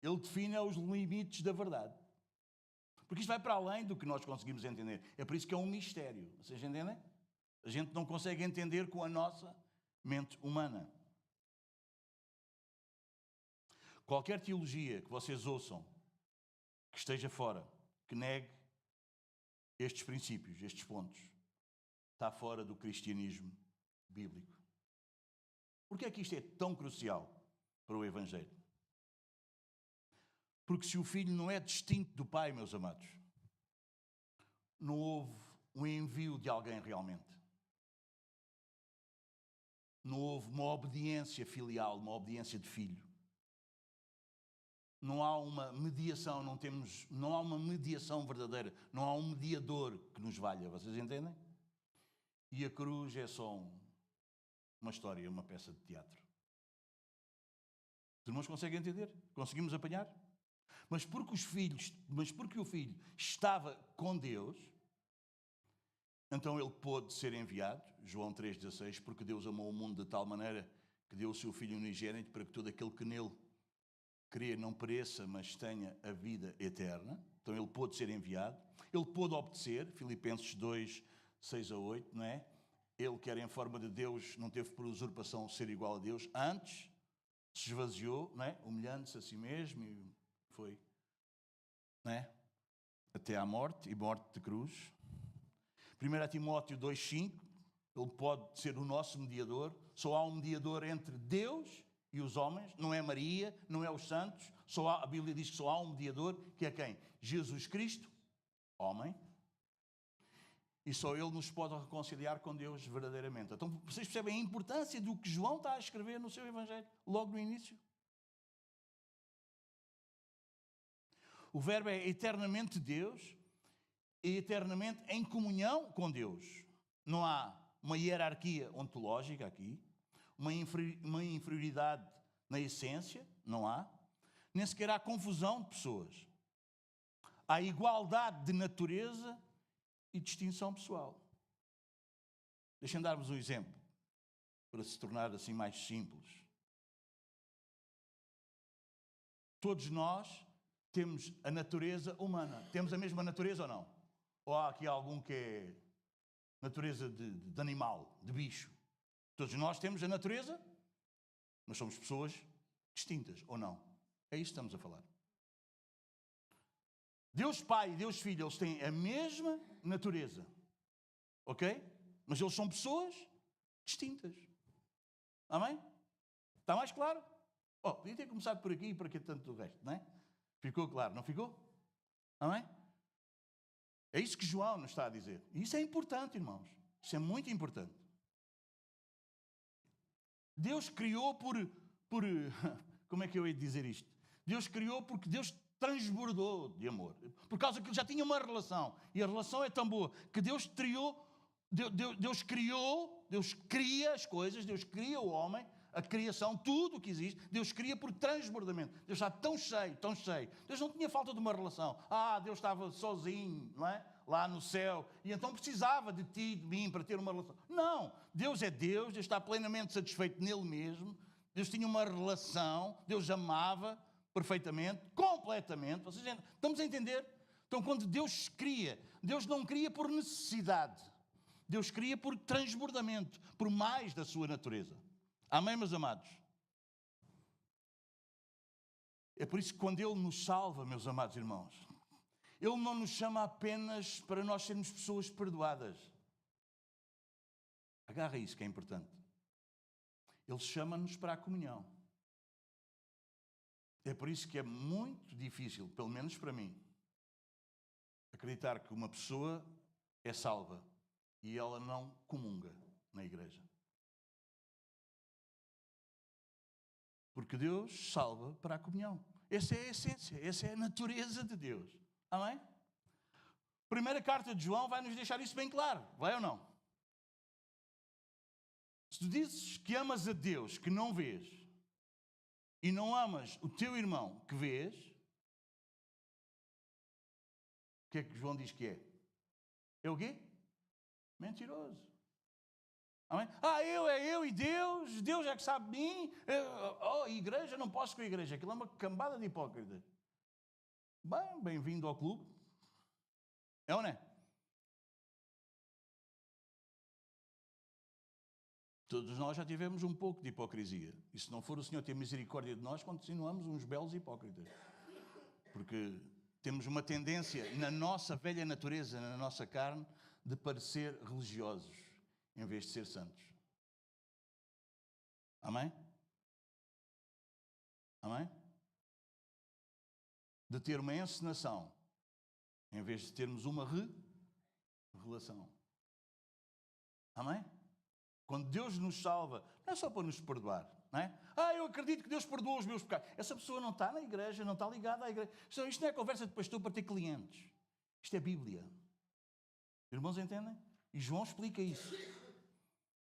Ele define os limites da verdade. Porque isto vai para além do que nós conseguimos entender. É por isso que é um mistério. Vocês entendem? A gente não consegue entender com a nossa mente humana. Qualquer teologia que vocês ouçam, que esteja fora, que negue estes princípios, estes pontos, está fora do cristianismo bíblico. Porquê é que isto é tão crucial para o Evangelho? Porque se o Filho não é distinto do Pai, meus amados, não houve um envio de alguém realmente. Não houve uma obediência filial, uma obediência de filho. Não há uma mediação, não há uma mediação verdadeira, não há um mediador que nos valha, vocês entendem? E a cruz é só uma história, uma peça de teatro. Os irmãos conseguem entender? Conseguimos apanhar? Mas porque o Filho estava com Deus, então ele pôde ser enviado, João 3,16, porque Deus amou o mundo de tal maneira que deu o seu Filho unigênito para que todo aquele que nele crê não pereça, mas tenha a vida eterna. Então ele pôde ser enviado, ele pôde obedecer, Filipenses 2, 6-8, não é? Ele que era em forma de Deus, não teve por usurpação ser igual a Deus, antes se esvaziou, não é? Humilhando-se a si mesmo e foi, não é? Até à morte e morte de cruz. 1 Timóteo 2,5, ele pode ser o nosso mediador. Só há um mediador entre Deus e os homens, não é Maria, não é os santos. A Bíblia diz que só há um mediador, que é quem? Jesus Cristo, homem. E só ele nos pode reconciliar com Deus verdadeiramente. Então vocês percebem a importância do que João está a escrever no seu Evangelho, logo no início? O verbo é eternamente Deus e eternamente em comunhão com Deus. Não há uma hierarquia ontológica aqui, uma inferioridade na essência, não há. Nem sequer há confusão de pessoas. Há igualdade de natureza e distinção pessoal. Deixem-me dar-vos um exemplo, para se tornar assim mais simples. Todos nós temos a natureza humana. Temos a mesma natureza ou não? Ou há aqui algum que é natureza de animal, de bicho? Todos nós temos a natureza, mas somos pessoas distintas, ou não? É isso que estamos a falar. Deus Pai e Deus Filho, eles têm a mesma natureza. Ok? Mas eles são pessoas distintas. Amém? Está mais claro? Oh, podia ter começado por aqui e por aqui tanto do resto, não é? Ficou claro, não ficou? Amém? É isso que João nos está a dizer. E isso é importante, irmãos. Isso é muito importante. Deus criou por como é que eu hei de dizer isto? Deus criou porque Deus transbordou de amor. Por causa que ele já tinha uma relação. E a relação é tão boa que Deus criou, Deus cria as coisas, Deus cria o homem, a criação, tudo o que existe, Deus cria por transbordamento. Deus está tão cheio, tão cheio. Deus não tinha falta de uma relação. Deus estava sozinho, não é? Lá no céu, e então precisava de ti, de mim, para ter uma relação. Não, Deus é Deus, Deus está plenamente satisfeito nele mesmo, Deus tinha uma relação, Deus amava perfeitamente, completamente. Vocês estamos a entender? Então, quando Deus cria, Deus não cria por necessidade, Deus cria por transbordamento, por mais da sua natureza. Amém, meus amados? É por isso que quando Ele nos salva, meus amados irmãos, Ele não nos chama apenas para nós sermos pessoas perdoadas. Agarra isso que é importante. Ele chama-nos para a comunhão. É por isso que é muito difícil, pelo menos para mim, acreditar que uma pessoa é salva e ela não comunga na igreja. Porque Deus salva para a comunhão. Essa é a essência, essa é a natureza de Deus. Amém? Primeira carta de João vai nos deixar isso bem claro. Vai ou não? Se tu dizes que amas a Deus que não vês e não amas o teu irmão que vês, o que é que João diz que é? É o quê? Mentiroso. Amém? Eu e Deus é que sabe de mim. Igreja, não posso com a igreja. Aquilo é uma cambada de hipócritas. Bem-vindo ao clube. É ou não é? Todos nós já tivemos um pouco de hipocrisia. E se não for o Senhor ter misericórdia de nós, continuamos uns belos hipócritas. Porque temos uma tendência na nossa velha natureza, na nossa carne, de parecer religiosos, em vez de ser santos. Amém? Amém? De ter uma encenação, em vez de termos uma relação. Amém? Quando Deus nos salva, não é só para nos perdoar, não é? Eu acredito que Deus perdoou os meus pecados. Essa pessoa não está na igreja, não está ligada à igreja. Isto não é conversa de pastor para ter clientes. Isto é Bíblia. Irmãos, entendem? E João explica isso.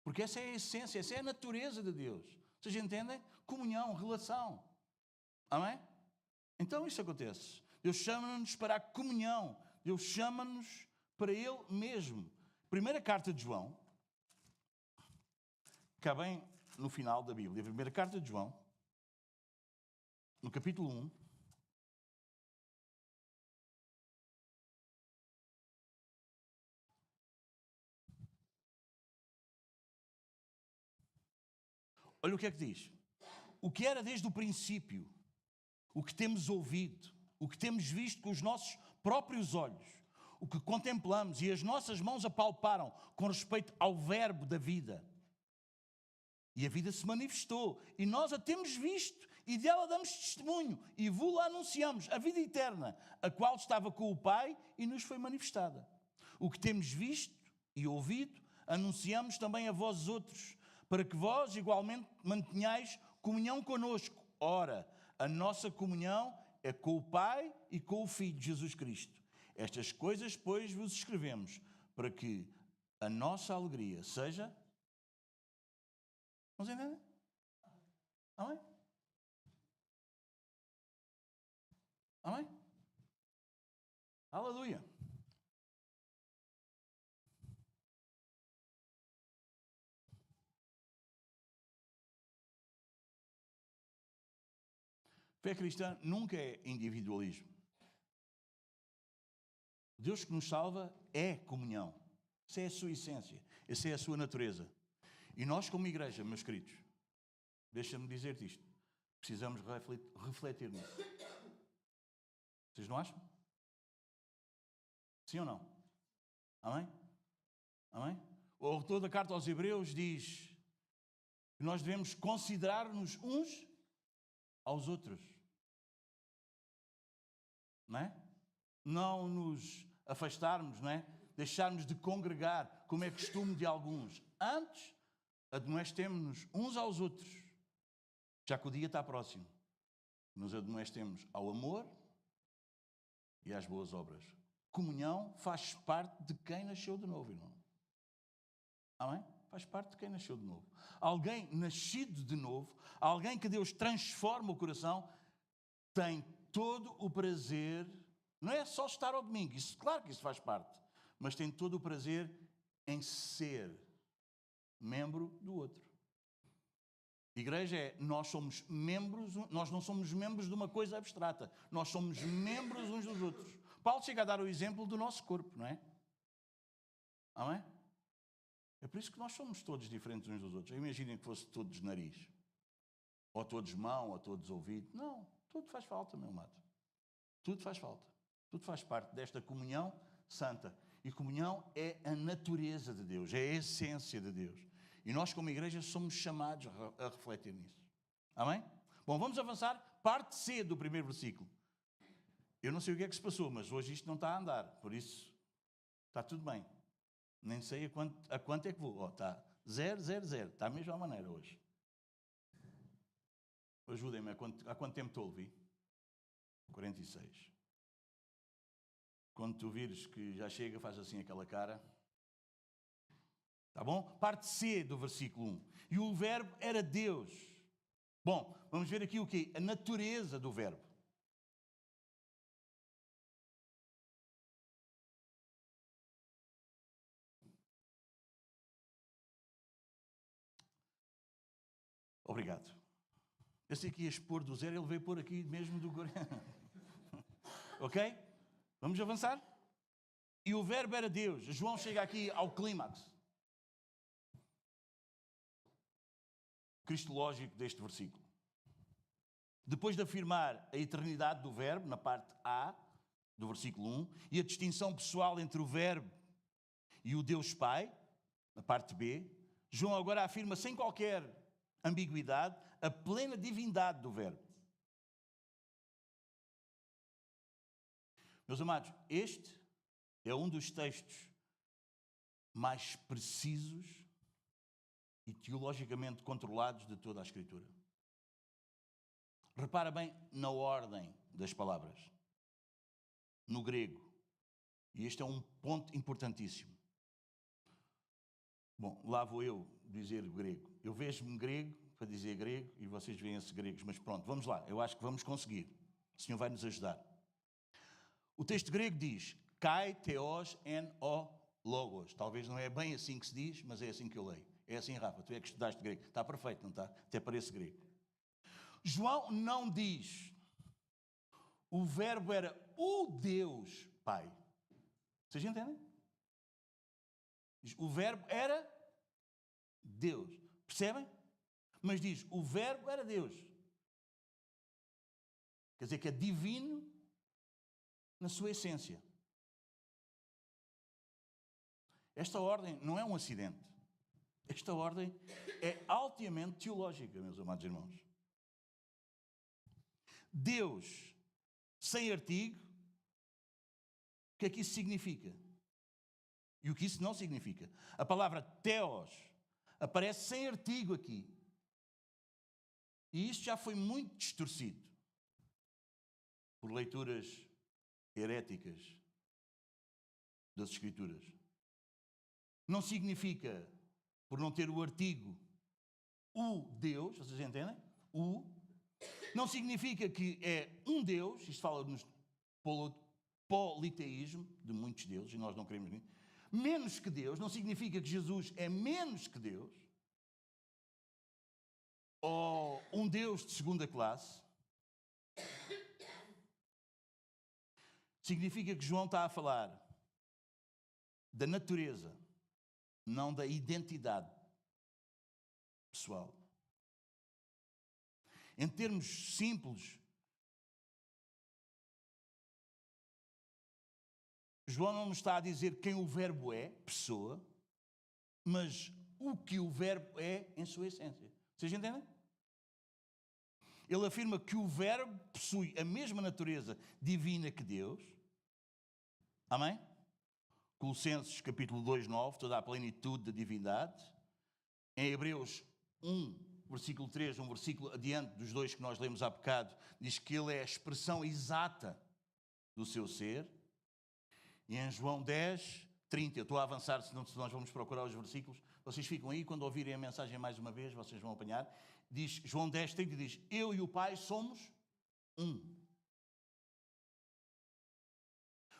Porque essa é a essência, essa é a natureza de Deus. Vocês entendem? Comunhão, relação. Amém? Então isso acontece. Deus chama-nos para a comunhão. Deus chama-nos para Ele mesmo. Primeira carta de João, cá bem no final da Bíblia, a primeira carta de João, no capítulo 1, olha o que é que diz. O que era desde o princípio, o que temos ouvido, o que temos visto com os nossos próprios olhos, o que contemplamos e as nossas mãos apalparam com respeito ao verbo da vida. E a vida se manifestou, e nós a temos visto, e dela damos testemunho, e vos-la anunciamos, a vida eterna, a qual estava com o Pai e nos foi manifestada. O que temos visto e ouvido, anunciamos também a vós outros, para que vós igualmente mantenhais comunhão conosco. Ora, a nossa comunhão é com o Pai e com o Filho, Jesus Cristo. Estas coisas, pois, vos escrevemos, para que a nossa alegria seja... Vamos entender? Amém? Amém? Aleluia! Fé cristã nunca é individualismo. Deus que nos salva é comunhão. Essa é a sua essência. Essa é a sua natureza. E nós, como igreja, meus queridos, deixa-me dizer-te isto, precisamos refletir nisso. Vocês não acham? Sim ou não? Amém? Amém? O autor da carta aos Hebreus diz Nós devemos considerar-nos uns aos outros. Não é? Não nos afastarmos, não é? Deixarmos de congregar, como é costume de alguns. Antes, admoestemo-nos uns aos outros, já que o dia está próximo. Nos admoestemos ao amor e às boas obras. Comunhão faz parte de quem nasceu de novo, irmão. Amém? Faz parte de quem nasceu de novo. Alguém nascido de novo, alguém que Deus transforma o coração, tem todo o prazer, não é só estar ao domingo, isso, claro que isso faz parte, mas tem todo o prazer em ser membro do outro. Igreja é, nós somos membros, nós não somos membros de uma coisa abstrata, nós somos membros uns dos outros. Paulo chega a dar o exemplo do nosso corpo, não é? Amém? É por isso que nós somos todos diferentes uns dos outros. Imaginem que fosse todos nariz, ou todos mão, ou todos ouvido. Não, tudo faz falta, meu amado. Tudo faz falta. Tudo faz parte desta comunhão santa. E comunhão é a natureza de Deus, é a essência de Deus. E nós, como igreja, somos chamados a refletir nisso. Amém? Bom, vamos avançar. Parte C do primeiro versículo. Eu não sei o que é que se passou, mas hoje isto não está a andar. Por isso, está tudo bem. Nem sei a quanto é que vou. Oh, está 0, 0, 0. Está da mesma maneira hoje. Ajudem-me. Há quanto tempo estou a ouvir? 46. Quando tu vires que já chega, faz assim aquela cara. Tá bom? Parte C do versículo 1. E o verbo era Deus. Bom, vamos ver aqui o quê? A natureza do verbo. Obrigado. Eu sei que ia expor do 0, ele veio pôr aqui mesmo do... Ok? Vamos avançar? E o verbo era Deus. João chega aqui ao clímax cristológico deste versículo. Depois de afirmar a eternidade do verbo, na parte A do versículo 1, e a distinção pessoal entre o verbo e o Deus Pai, na parte B, João agora afirma sem qualquer ambiguidade a plena divindade do verbo. Meus amados, este é um dos textos mais precisos e teologicamente controlados de toda a Escritura. Repara bem na ordem das palavras, no grego. E este é um ponto importantíssimo. Bom, lá vou eu dizer grego. Eu vejo-me grego para dizer grego e vocês veem-se gregos, mas pronto, vamos lá. Eu acho que vamos conseguir. O Senhor vai nos ajudar. O texto grego diz, kai theos en o logos. Talvez não é bem assim que se diz, mas é assim que eu leio. É assim, Rafa, tu é que estudaste grego. Está perfeito, não está? Até parece grego. João não diz, o verbo era o Deus Pai. Vocês entendem? O verbo era Deus. Percebem? Mas diz, o verbo era Deus. Quer dizer que é divino na sua essência. Esta ordem não é um acidente. Esta ordem é altamente teológica, meus amados irmãos. Deus sem artigo, o que é que isso significa? E o que isso não significa? A palavra theos aparece sem artigo aqui. E isto já foi muito distorcido por leituras heréticas das Escrituras. Não significa, por não ter o artigo, o Deus, vocês entendem? O. Não significa que é um Deus, isto fala-nos politeísmo, de muitos deuses, e nós não queremos nisso. Menos que Deus, não significa que Jesus é menos que Deus, ou um Deus de segunda classe. Significa que João está a falar da natureza, não da identidade pessoal. Em termos simples, João não nos está a dizer quem o verbo é, pessoa, mas o que o verbo é em sua essência. Vocês entendem? Ele afirma que o Verbo possui a mesma natureza divina que Deus. Amém? Colossenses capítulo 2, 9, toda a plenitude da divindade. Em Hebreus 1, versículo 3, um versículo adiante dos dois que nós lemos há bocado, diz que ele é a expressão exata do seu ser. E em João 10, 30, eu estou a avançar, senão nós vamos procurar os versículos. Vocês ficam aí, quando ouvirem a mensagem mais uma vez, vocês vão apanhar. Diz, João 10, 30 diz, eu e o Pai somos um.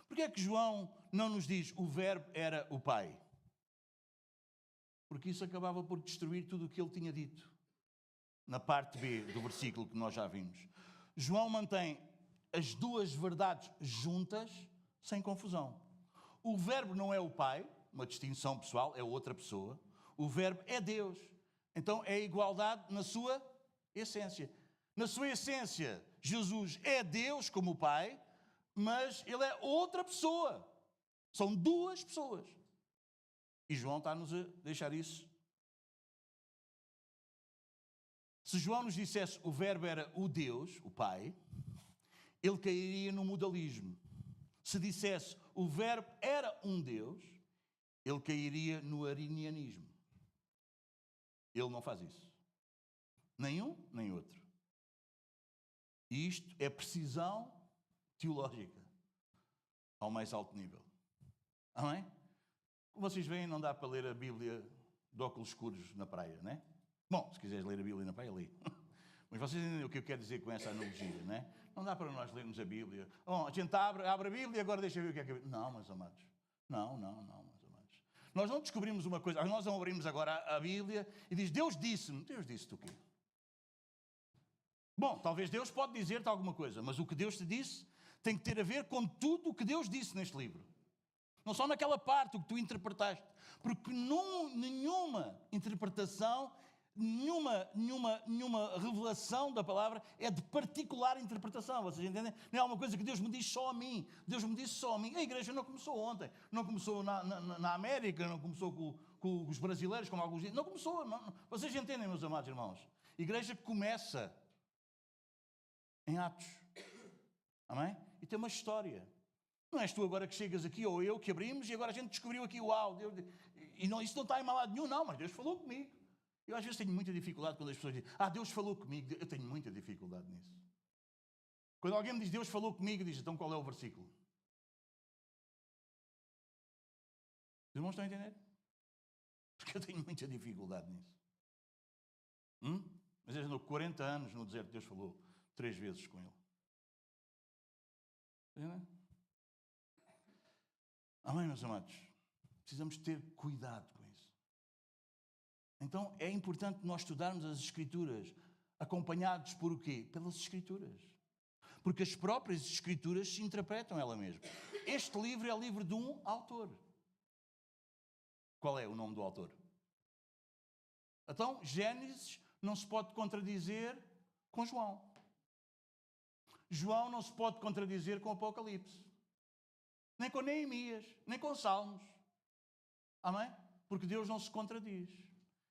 Porquê é que João não nos diz o Verbo era o Pai? Porque isso acabava por destruir tudo o que ele tinha dito. Na parte B do versículo que nós já vimos. João mantém as duas verdades juntas, sem confusão. O Verbo não é o Pai, uma distinção pessoal, é outra pessoa. O Verbo é Deus. Então é igualdade na sua essência. Na sua essência, Jesus é Deus como o Pai, mas ele é outra pessoa. São duas pessoas. E João está-nos a deixar isso. Se João nos dissesse o Verbo era o Deus, o Pai, ele cairia no modalismo. Se dissesse o Verbo era um Deus, ele cairia no arinianismo. Ele não faz isso. Nem um, nem outro. E isto é precisão teológica ao mais alto nível. Amém? Como vocês veem, não dá para ler a Bíblia de óculos escuros na praia, não é? Bom, se quiseres ler a Bíblia na praia, lê. Mas vocês entendem o que eu quero dizer com essa analogia, não é? Não dá para nós lermos a Bíblia. Bom, a gente abre a Bíblia e agora deixa ver o que é que... Não, meus amados. Não, meus amados. Nós não descobrimos uma coisa. Nós não abrimos agora a Bíblia e diz, Deus disse-me. Deus disse-te o quê? Bom, talvez Deus pode dizer-te alguma coisa, mas o que Deus te disse tem que ter a ver com tudo o que Deus disse neste livro. Não só naquela parte, o que tu interpretaste. Porque nenhuma interpretação, nenhuma revelação da palavra é de particular interpretação. Vocês entendem? Não é uma coisa que Deus me diz só a mim. Deus me disse só a mim. A igreja não começou ontem. Não começou na América, não começou com os brasileiros, como alguns dizem. Não começou. Não. Vocês entendem, meus amados irmãos? A igreja começa em Atos. Amém? E tem uma história. Não és tu agora que chegas aqui, ou eu que abrimos, e agora a gente descobriu aqui, uau, Deus, e não, isso não está em mal lado nenhum, não, mas Deus falou comigo. Eu às vezes tenho muita dificuldade quando as pessoas dizem, Deus falou comigo, eu tenho muita dificuldade nisso. Quando alguém me diz, Deus falou comigo, diz, então qual é o versículo? Os irmãos estão a entender? Porque eu tenho muita dificuldade nisso. Mas ele andou 40 anos no deserto, Deus falou 3 vezes com ele. Entendem? Amém, meus amados? Precisamos ter cuidado com isso. Então é importante nós estudarmos as Escrituras, acompanhados por o quê? Pelas Escrituras. Porque as próprias Escrituras se interpretam ela mesma. Este livro é livro de um autor. Qual é o nome do autor? Então, Gênesis não se pode contradizer com João. João não se pode contradizer com Apocalipse. Nem com Neemias, nem com Salmos. Amém? Porque Deus não se contradiz.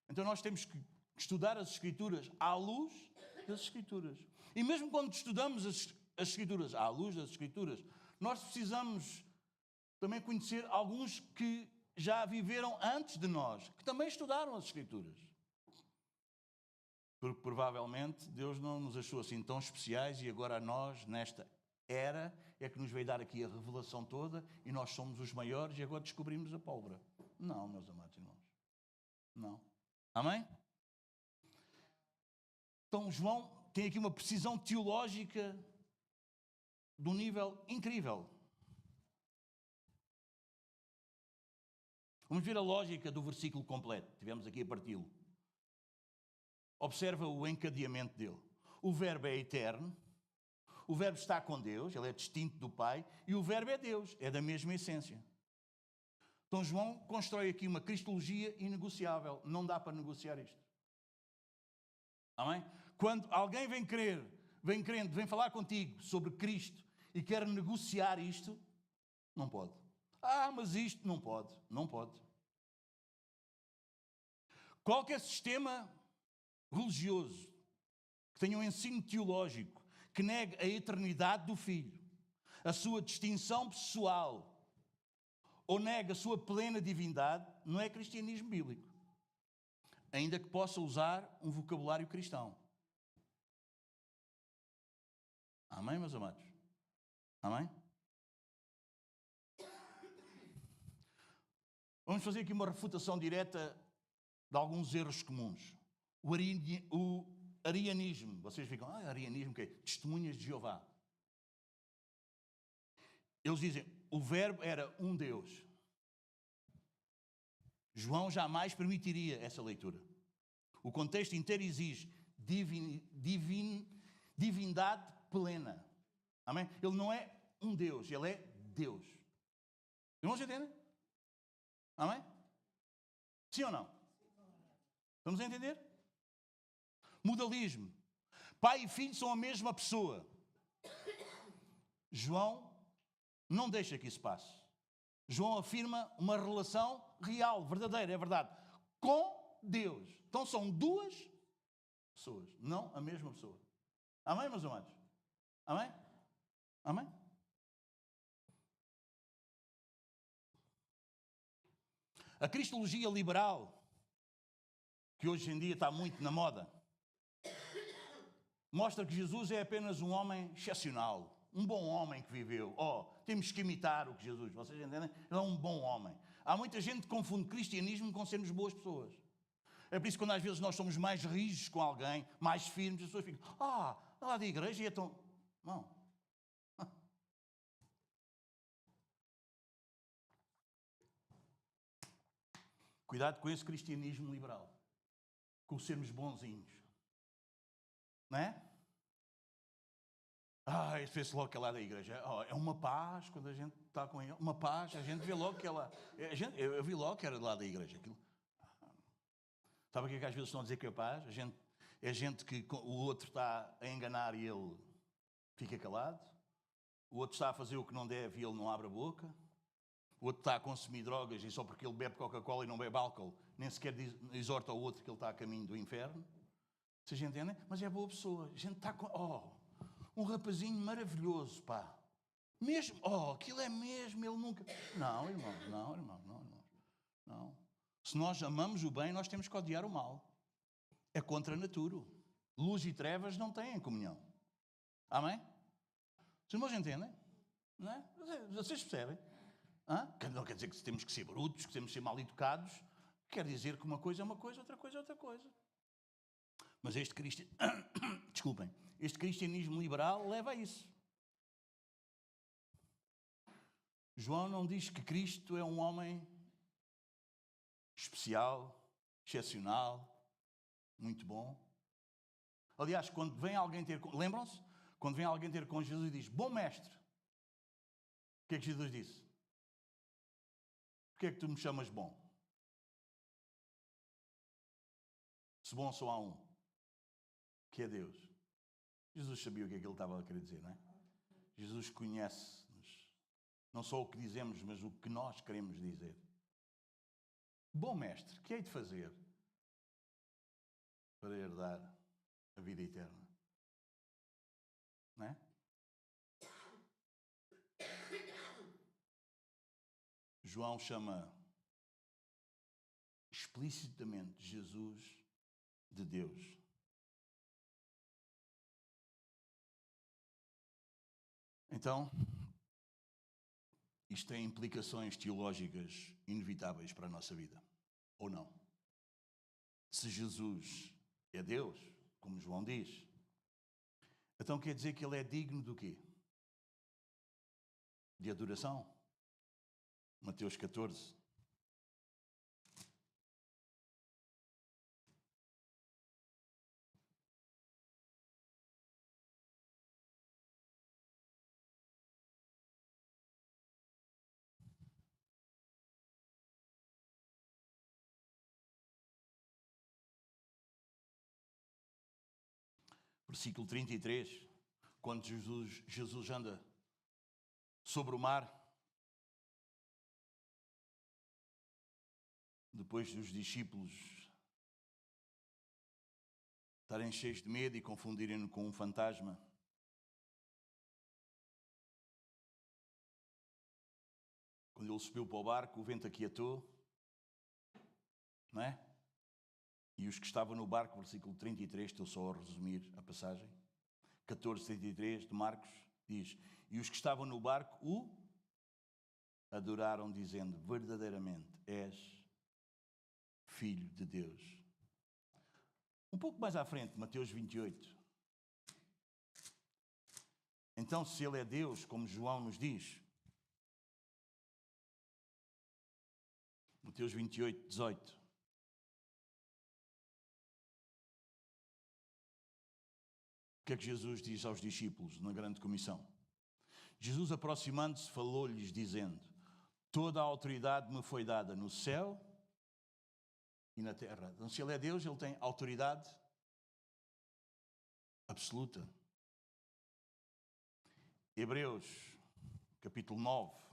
Então nós temos que estudar as Escrituras à luz das Escrituras. E mesmo quando estudamos as Escrituras à luz das Escrituras, nós precisamos também conhecer alguns que já viveram antes de nós, que também estudaram as Escrituras. Porque provavelmente Deus não nos achou assim tão especiais e agora a nós, nesta era, é que nos veio dar aqui a revelação toda e nós somos os maiores e agora descobrimos a pólvora. Não, meus amados irmãos. Não. Amém? Então João tem aqui uma precisão teológica de um nível incrível. Vamos ver a lógica do versículo completo. Tivemos aqui a parti-lo. Observa o encadeamento dele. O verbo é eterno. O verbo está com Deus, ele é distinto do Pai, e o verbo é Deus, é da mesma essência. Então João constrói aqui uma cristologia inegociável. Não dá para negociar isto. Amém? Quando alguém vem crendo, vem falar contigo sobre Cristo e quer negociar isto, não pode. Mas isto não pode. Não pode. Qualquer sistema religioso, que tenha um ensino teológico, que negue a eternidade do Filho, a sua distinção pessoal, ou nega a sua plena divindade, não é cristianismo bíblico. Ainda que possa usar um vocabulário cristão. Amém, meus amados? Amém? Vamos fazer aqui uma refutação direta de alguns erros comuns. O arianismo. Vocês ficam, arianismo o quê? Testemunhas de Jeová. Eles dizem, o verbo era um Deus. João jamais permitiria essa leitura. O contexto inteiro exige divindade plena. Amém? Ele não é um Deus, ele é Deus. Irmãos, entendem? Amém? Sim ou não? Vamos entender? Modalismo. Pai e filho são a mesma pessoa. João não deixa que isso passe. João afirma uma relação real, verdadeira, é verdade, com Deus. Então são duas pessoas, não a mesma pessoa. Amém, meus amados? Amém? Amém? A cristologia liberal, que hoje em dia está muito na moda, mostra que Jesus é apenas um homem excepcional, um bom homem que viveu. Temos que imitar o que Jesus, vocês entendem? Ele é um bom homem. Há muita gente que confunde cristianismo com sermos boas pessoas. É por isso que quando às vezes nós somos mais rígidos com alguém, mais firmes, as pessoas ficam, lá da igreja e é tão... Não. Cuidado com esse cristianismo liberal. Com sermos bonzinhos. Não é? Esse vê-se logo que é lá da igreja. É uma paz quando a gente está com ele. Uma paz, a gente vê logo que ela... Eu vi logo que era lá da igreja. Aquilo. Sabe o que é que às vezes estão a dizer que é paz? É gente que o outro está a enganar e ele fica calado. O outro está a fazer o que não deve e ele não abre a boca. O outro está a consumir drogas e só porque ele bebe Coca-Cola e não bebe álcool, nem sequer exorta ao outro que ele está a caminho do inferno. Vocês entendem? Mas é boa pessoa. A gente está com... um rapazinho maravilhoso, pá. Mesmo, aquilo é mesmo, ele nunca... Não, irmãos, não. Se nós amamos o bem, nós temos que odiar o mal. É contra a natura. Luz e trevas não têm comunhão. Amém? Os irmãos entendem? Não é? Vocês percebem? Não quer dizer que temos que ser brutos, que temos que ser mal educados. Quer dizer que uma coisa é uma coisa, outra coisa é outra coisa. Mas este cristianismo liberal leva a isso. João não diz que Cristo é um homem especial, excepcional, muito bom. Aliás, quando vem alguém ter... Lembram-se? Quando vem alguém ter com Jesus e diz, bom mestre. O que é que Jesus disse? Porquê é que tu me chamas bom? Se bom só há um, que é Deus. Jesus sabia o que é que ele estava a querer dizer, não é? Jesus conhece-nos. Não só o que dizemos, mas o que nós queremos dizer. Bom mestre, que hei de fazer para herdar a vida eterna? Não é? João chama explicitamente Jesus de Deus. Então, isto tem implicações teológicas inevitáveis para a nossa vida, ou não? Se Jesus é Deus, como João diz, então quer dizer que ele é digno do quê? De adoração? Mateus 14. Versículo 33, quando Jesus anda sobre o mar, depois dos discípulos estarem cheios de medo e confundirem-no com um fantasma. Quando ele subiu para o barco, o vento aquietou, não é? E os que estavam no barco, versículo 33, estou só a resumir a passagem, 14:33 de Marcos, diz: e os que estavam no barco o adoraram, dizendo: verdadeiramente és Filho de Deus. Um pouco mais à frente, Mateus 28. Então, se ele é Deus, como João nos diz, Mateus 28, 18. O que é que Jesus diz aos discípulos na grande comissão? Jesus, aproximando-se, falou-lhes, dizendo: toda a autoridade me foi dada no céu e na terra. Então, se ele é Deus, ele tem autoridade absoluta. Hebreus, capítulo 9.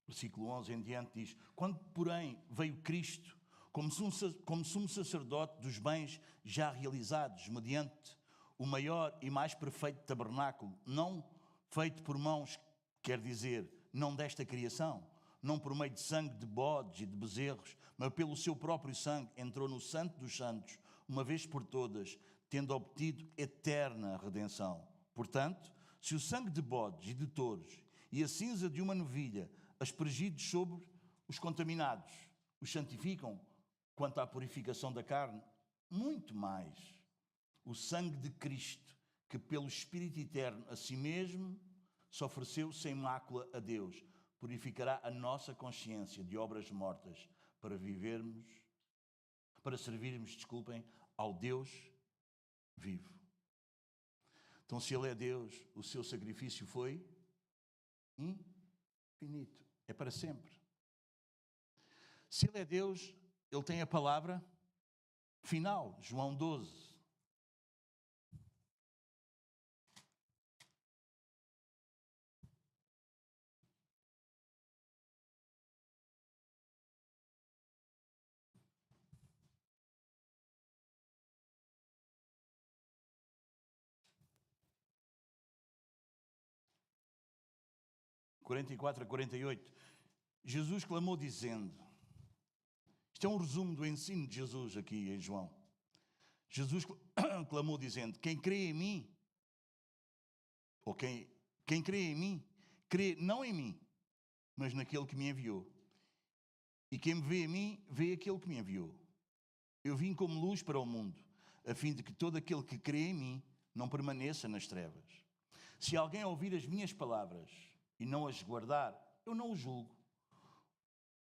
Versículo 11 em diante diz: quando, porém, veio Cristo, como sumo sacerdote dos bens já realizados, mediante o maior e mais perfeito tabernáculo, não feito por mãos, quer dizer, não desta criação, não por meio de sangue de bodes e de bezerros, mas pelo seu próprio sangue, entrou no Santo dos Santos, uma vez por todas, tendo obtido eterna redenção. Portanto, se o sangue de bodes e de touros e a cinza de uma novilha, aspergidos sobre os contaminados, os santificam quanto à purificação da carne, muito mais o sangue de Cristo, que pelo Espírito Eterno a si mesmo se ofereceu sem mácula a Deus, purificará a nossa consciência de obras mortas para servirmos, ao Deus vivo. Então, se Ele é Deus, o seu sacrifício foi infinito. É para sempre. Se Ele é Deus, Ele tem a palavra final. João 12. (44 a 48). Jesus clamou dizendo, isto é um resumo do ensino de Jesus aqui em João. Jesus clamou dizendo: quem crê em mim, ou quem crê em mim, crê não em mim, mas naquele que me enviou. E quem me vê em mim, vê aquele que me enviou. Eu vim como luz para o mundo, a fim de que todo aquele que crê em mim não permaneça nas trevas. Se alguém ouvir as minhas palavras e não as guardar, eu não o julgo.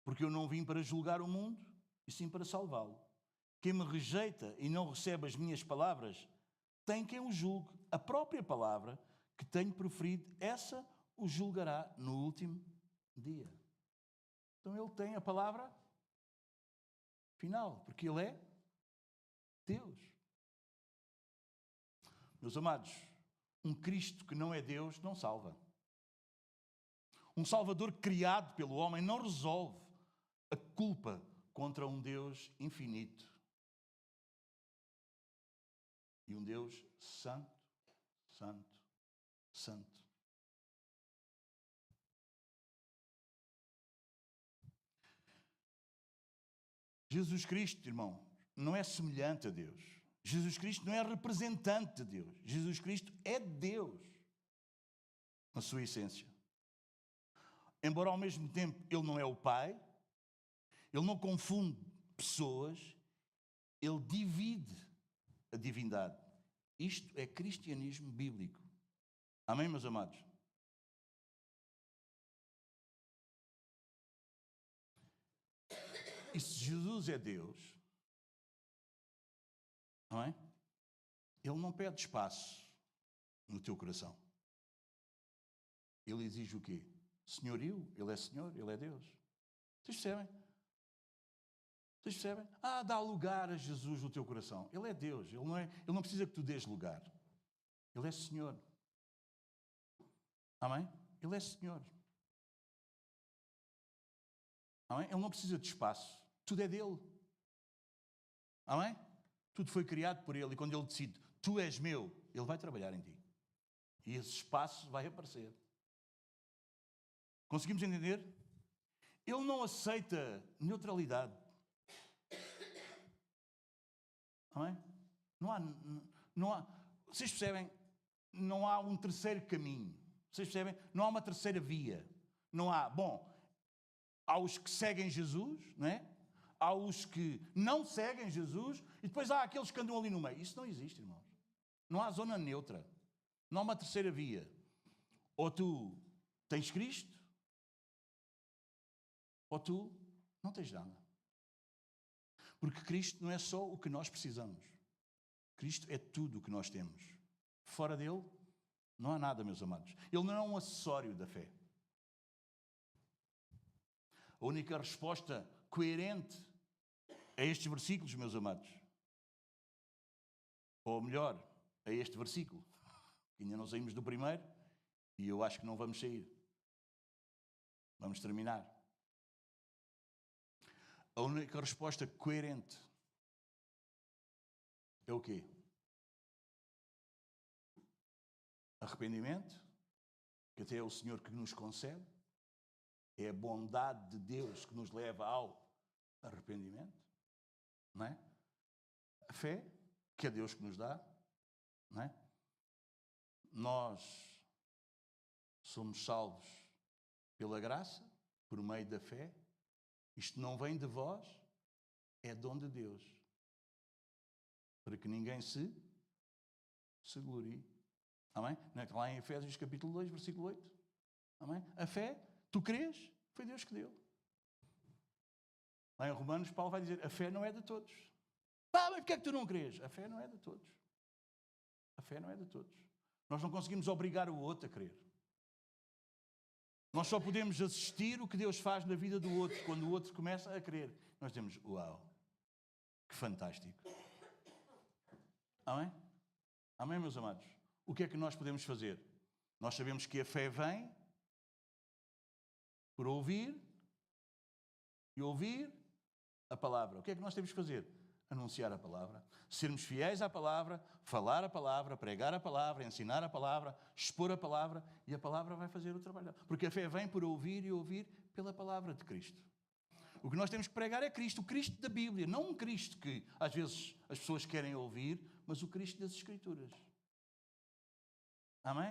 Porque eu não vim para julgar o mundo, e sim para salvá-lo. Quem me rejeita e não recebe as minhas palavras, tem quem o julgue. A própria palavra que tenho proferido, essa o julgará no último dia. Então ele tem a palavra final, porque ele é Deus. Meus amados, um Cristo que não é Deus não salva. Um Salvador criado pelo homem não resolve a culpa contra um Deus infinito. E um Deus santo, santo, santo. Jesus Cristo, irmão, não é semelhante a Deus. Jesus Cristo não é representante de Deus. Jesus Cristo é Deus, na sua essência. Embora ao mesmo tempo Ele não é o Pai, Ele não confunde pessoas, Ele divide a divindade. Isto é cristianismo bíblico. Amém, meus amados? E se Jesus é Deus, não é? Ele não pede espaço no teu coração. Ele exige o quê? senhorio, Ele é Senhor, Ele é Deus. Vocês percebem? Vocês percebem? Dá lugar a Jesus no teu coração. Ele é Deus, Ele não precisa que tu dês lugar. Ele é Senhor. Amém? Ele é Senhor. Amém? Ele não precisa de espaço. Tudo é dele. Amém? Tudo foi criado por Ele. E quando Ele decide, tu és meu, Ele vai trabalhar em ti. E esse espaço vai aparecer. Conseguimos entender? Ele não aceita neutralidade. Amém? Não há. Vocês percebem? Não há um terceiro caminho. Vocês percebem? Não há uma terceira via. Não há. Bom, há os que seguem Jesus, não é? Há os que não seguem Jesus e depois há aqueles que andam ali no meio. Isso não existe, irmãos. Não há zona neutra. Não há uma terceira via. Ou tu tens Cristo, ou tu não tens nada. Porque Cristo não é só o que nós precisamos. Cristo é tudo o que nós temos. Fora dele, não há nada, meus amados. Ele não é um acessório da fé. A única resposta coerente a estes versículos, meus amados, ou melhor, a este versículo, ainda não saímos do primeiro e eu acho que não vamos sair. Vamos terminar. A única resposta coerente é o quê? Arrependimento, que até é o Senhor que nos concede. É a bondade de Deus que nos leva ao arrependimento. Não é? A fé, que é Deus que nos dá. Não é? Nós somos salvos pela graça, por meio da fé. Isto não vem de vós, é dom de Deus. Para que ninguém se glorie. Amém? Lá em Efésios capítulo 2, versículo 8. Amém? A fé, tu crês, foi Deus que deu. Lá em Romanos, Paulo vai dizer, a fé não é de todos. Mas porquê é que tu não crês? A fé não é de todos. A fé não é de todos. Nós não conseguimos obrigar o outro a crer. Nós só podemos assistir o que Deus faz na vida do outro, quando o outro começa a crer. Nós temos, uau, que fantástico. Amém? Amém, meus amados? O que é que nós podemos fazer? Nós sabemos que a fé vem por ouvir e ouvir a palavra. O que é que nós temos que fazer? Anunciar a palavra, sermos fiéis à palavra, falar a palavra, pregar a palavra, ensinar a palavra, expor a palavra, e a palavra vai fazer o trabalho. Porque a fé vem por ouvir e ouvir pela palavra de Cristo. O que nós temos que pregar é Cristo, o Cristo da Bíblia, não um Cristo que às vezes as pessoas querem ouvir, mas o Cristo das Escrituras. Amém?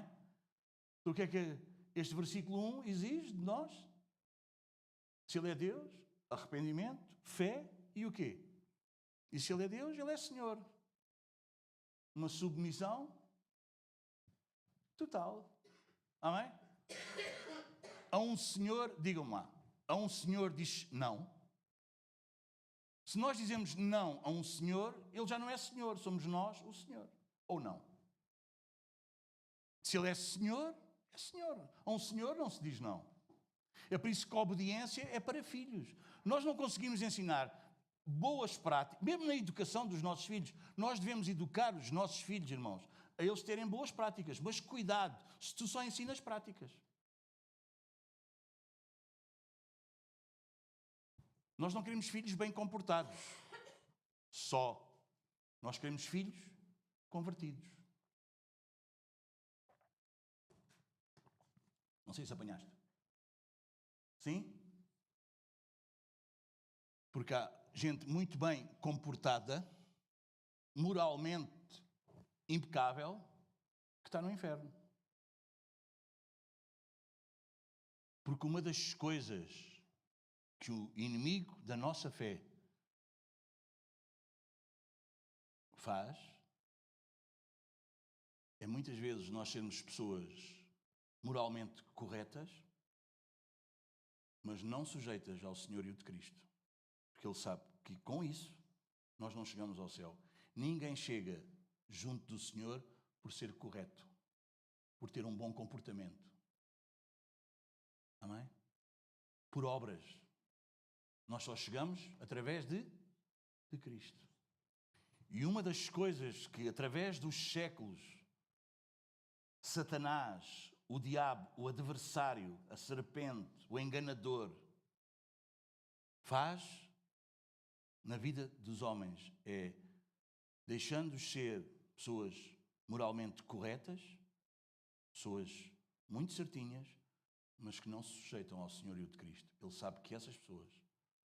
Então, o que é que este versículo 1 exige de nós? Se Ele é Deus, arrependimento, fé e o quê? E se Ele é Deus, Ele é Senhor. Uma submissão total. Amém? A um Senhor, digam-me lá, a um Senhor diz não. Se nós dizemos não a um Senhor, Ele já não é Senhor, somos nós o Senhor. Ou não? Se Ele é Senhor, é Senhor. A um Senhor não se diz não. É por isso que a obediência é para filhos. Nós não conseguimos ensinar boas práticas, mesmo na educação dos nossos filhos. Nós devemos educar os nossos filhos, irmãos, a eles terem boas práticas. Mas cuidado, se tu só ensinas práticas. Nós não queremos filhos bem comportados. Só. Nós queremos filhos convertidos. Não sei se apanhaste. Sim? Porque há gente muito bem comportada, moralmente impecável, que está no inferno. Porque uma das coisas que o inimigo da nossa fé faz é muitas vezes nós sermos pessoas moralmente corretas, mas não sujeitas ao senhorio de Cristo. Porque Ele sabe que com isso nós não chegamos ao céu. Ninguém chega junto do Senhor por ser correto, por ter um bom comportamento. Amém? Por obras. Nós só chegamos através de Cristo. E uma das coisas que, através dos séculos, Satanás, o diabo, o adversário, a serpente, o enganador, faz na vida dos homens é, deixando-os ser pessoas moralmente corretas, pessoas muito certinhas, mas que não se sujeitam ao senhorio de Cristo. Ele sabe que essas pessoas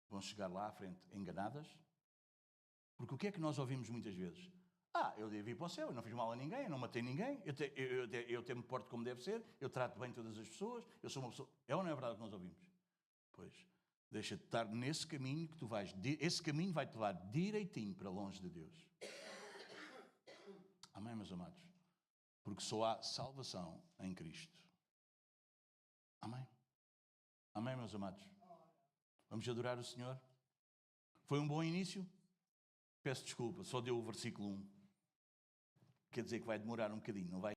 vão chegar lá à frente enganadas, porque o que é que nós ouvimos muitas vezes? Eu devo ir para o céu, eu não fiz mal a ninguém, eu não matei ninguém, eu até me porto como deve ser, eu trato bem todas as pessoas, eu sou uma pessoa... É ou não é verdade o que nós ouvimos? Pois, deixa-te estar nesse caminho que tu vais... Esse caminho vai-te levar direitinho para longe de Deus. Amém, meus amados? Porque só há salvação em Cristo. Amém? Amém, meus amados? Vamos adorar o Senhor? Foi um bom início? Peço desculpa, só deu o versículo 1. Quer dizer que vai demorar um bocadinho, não vai?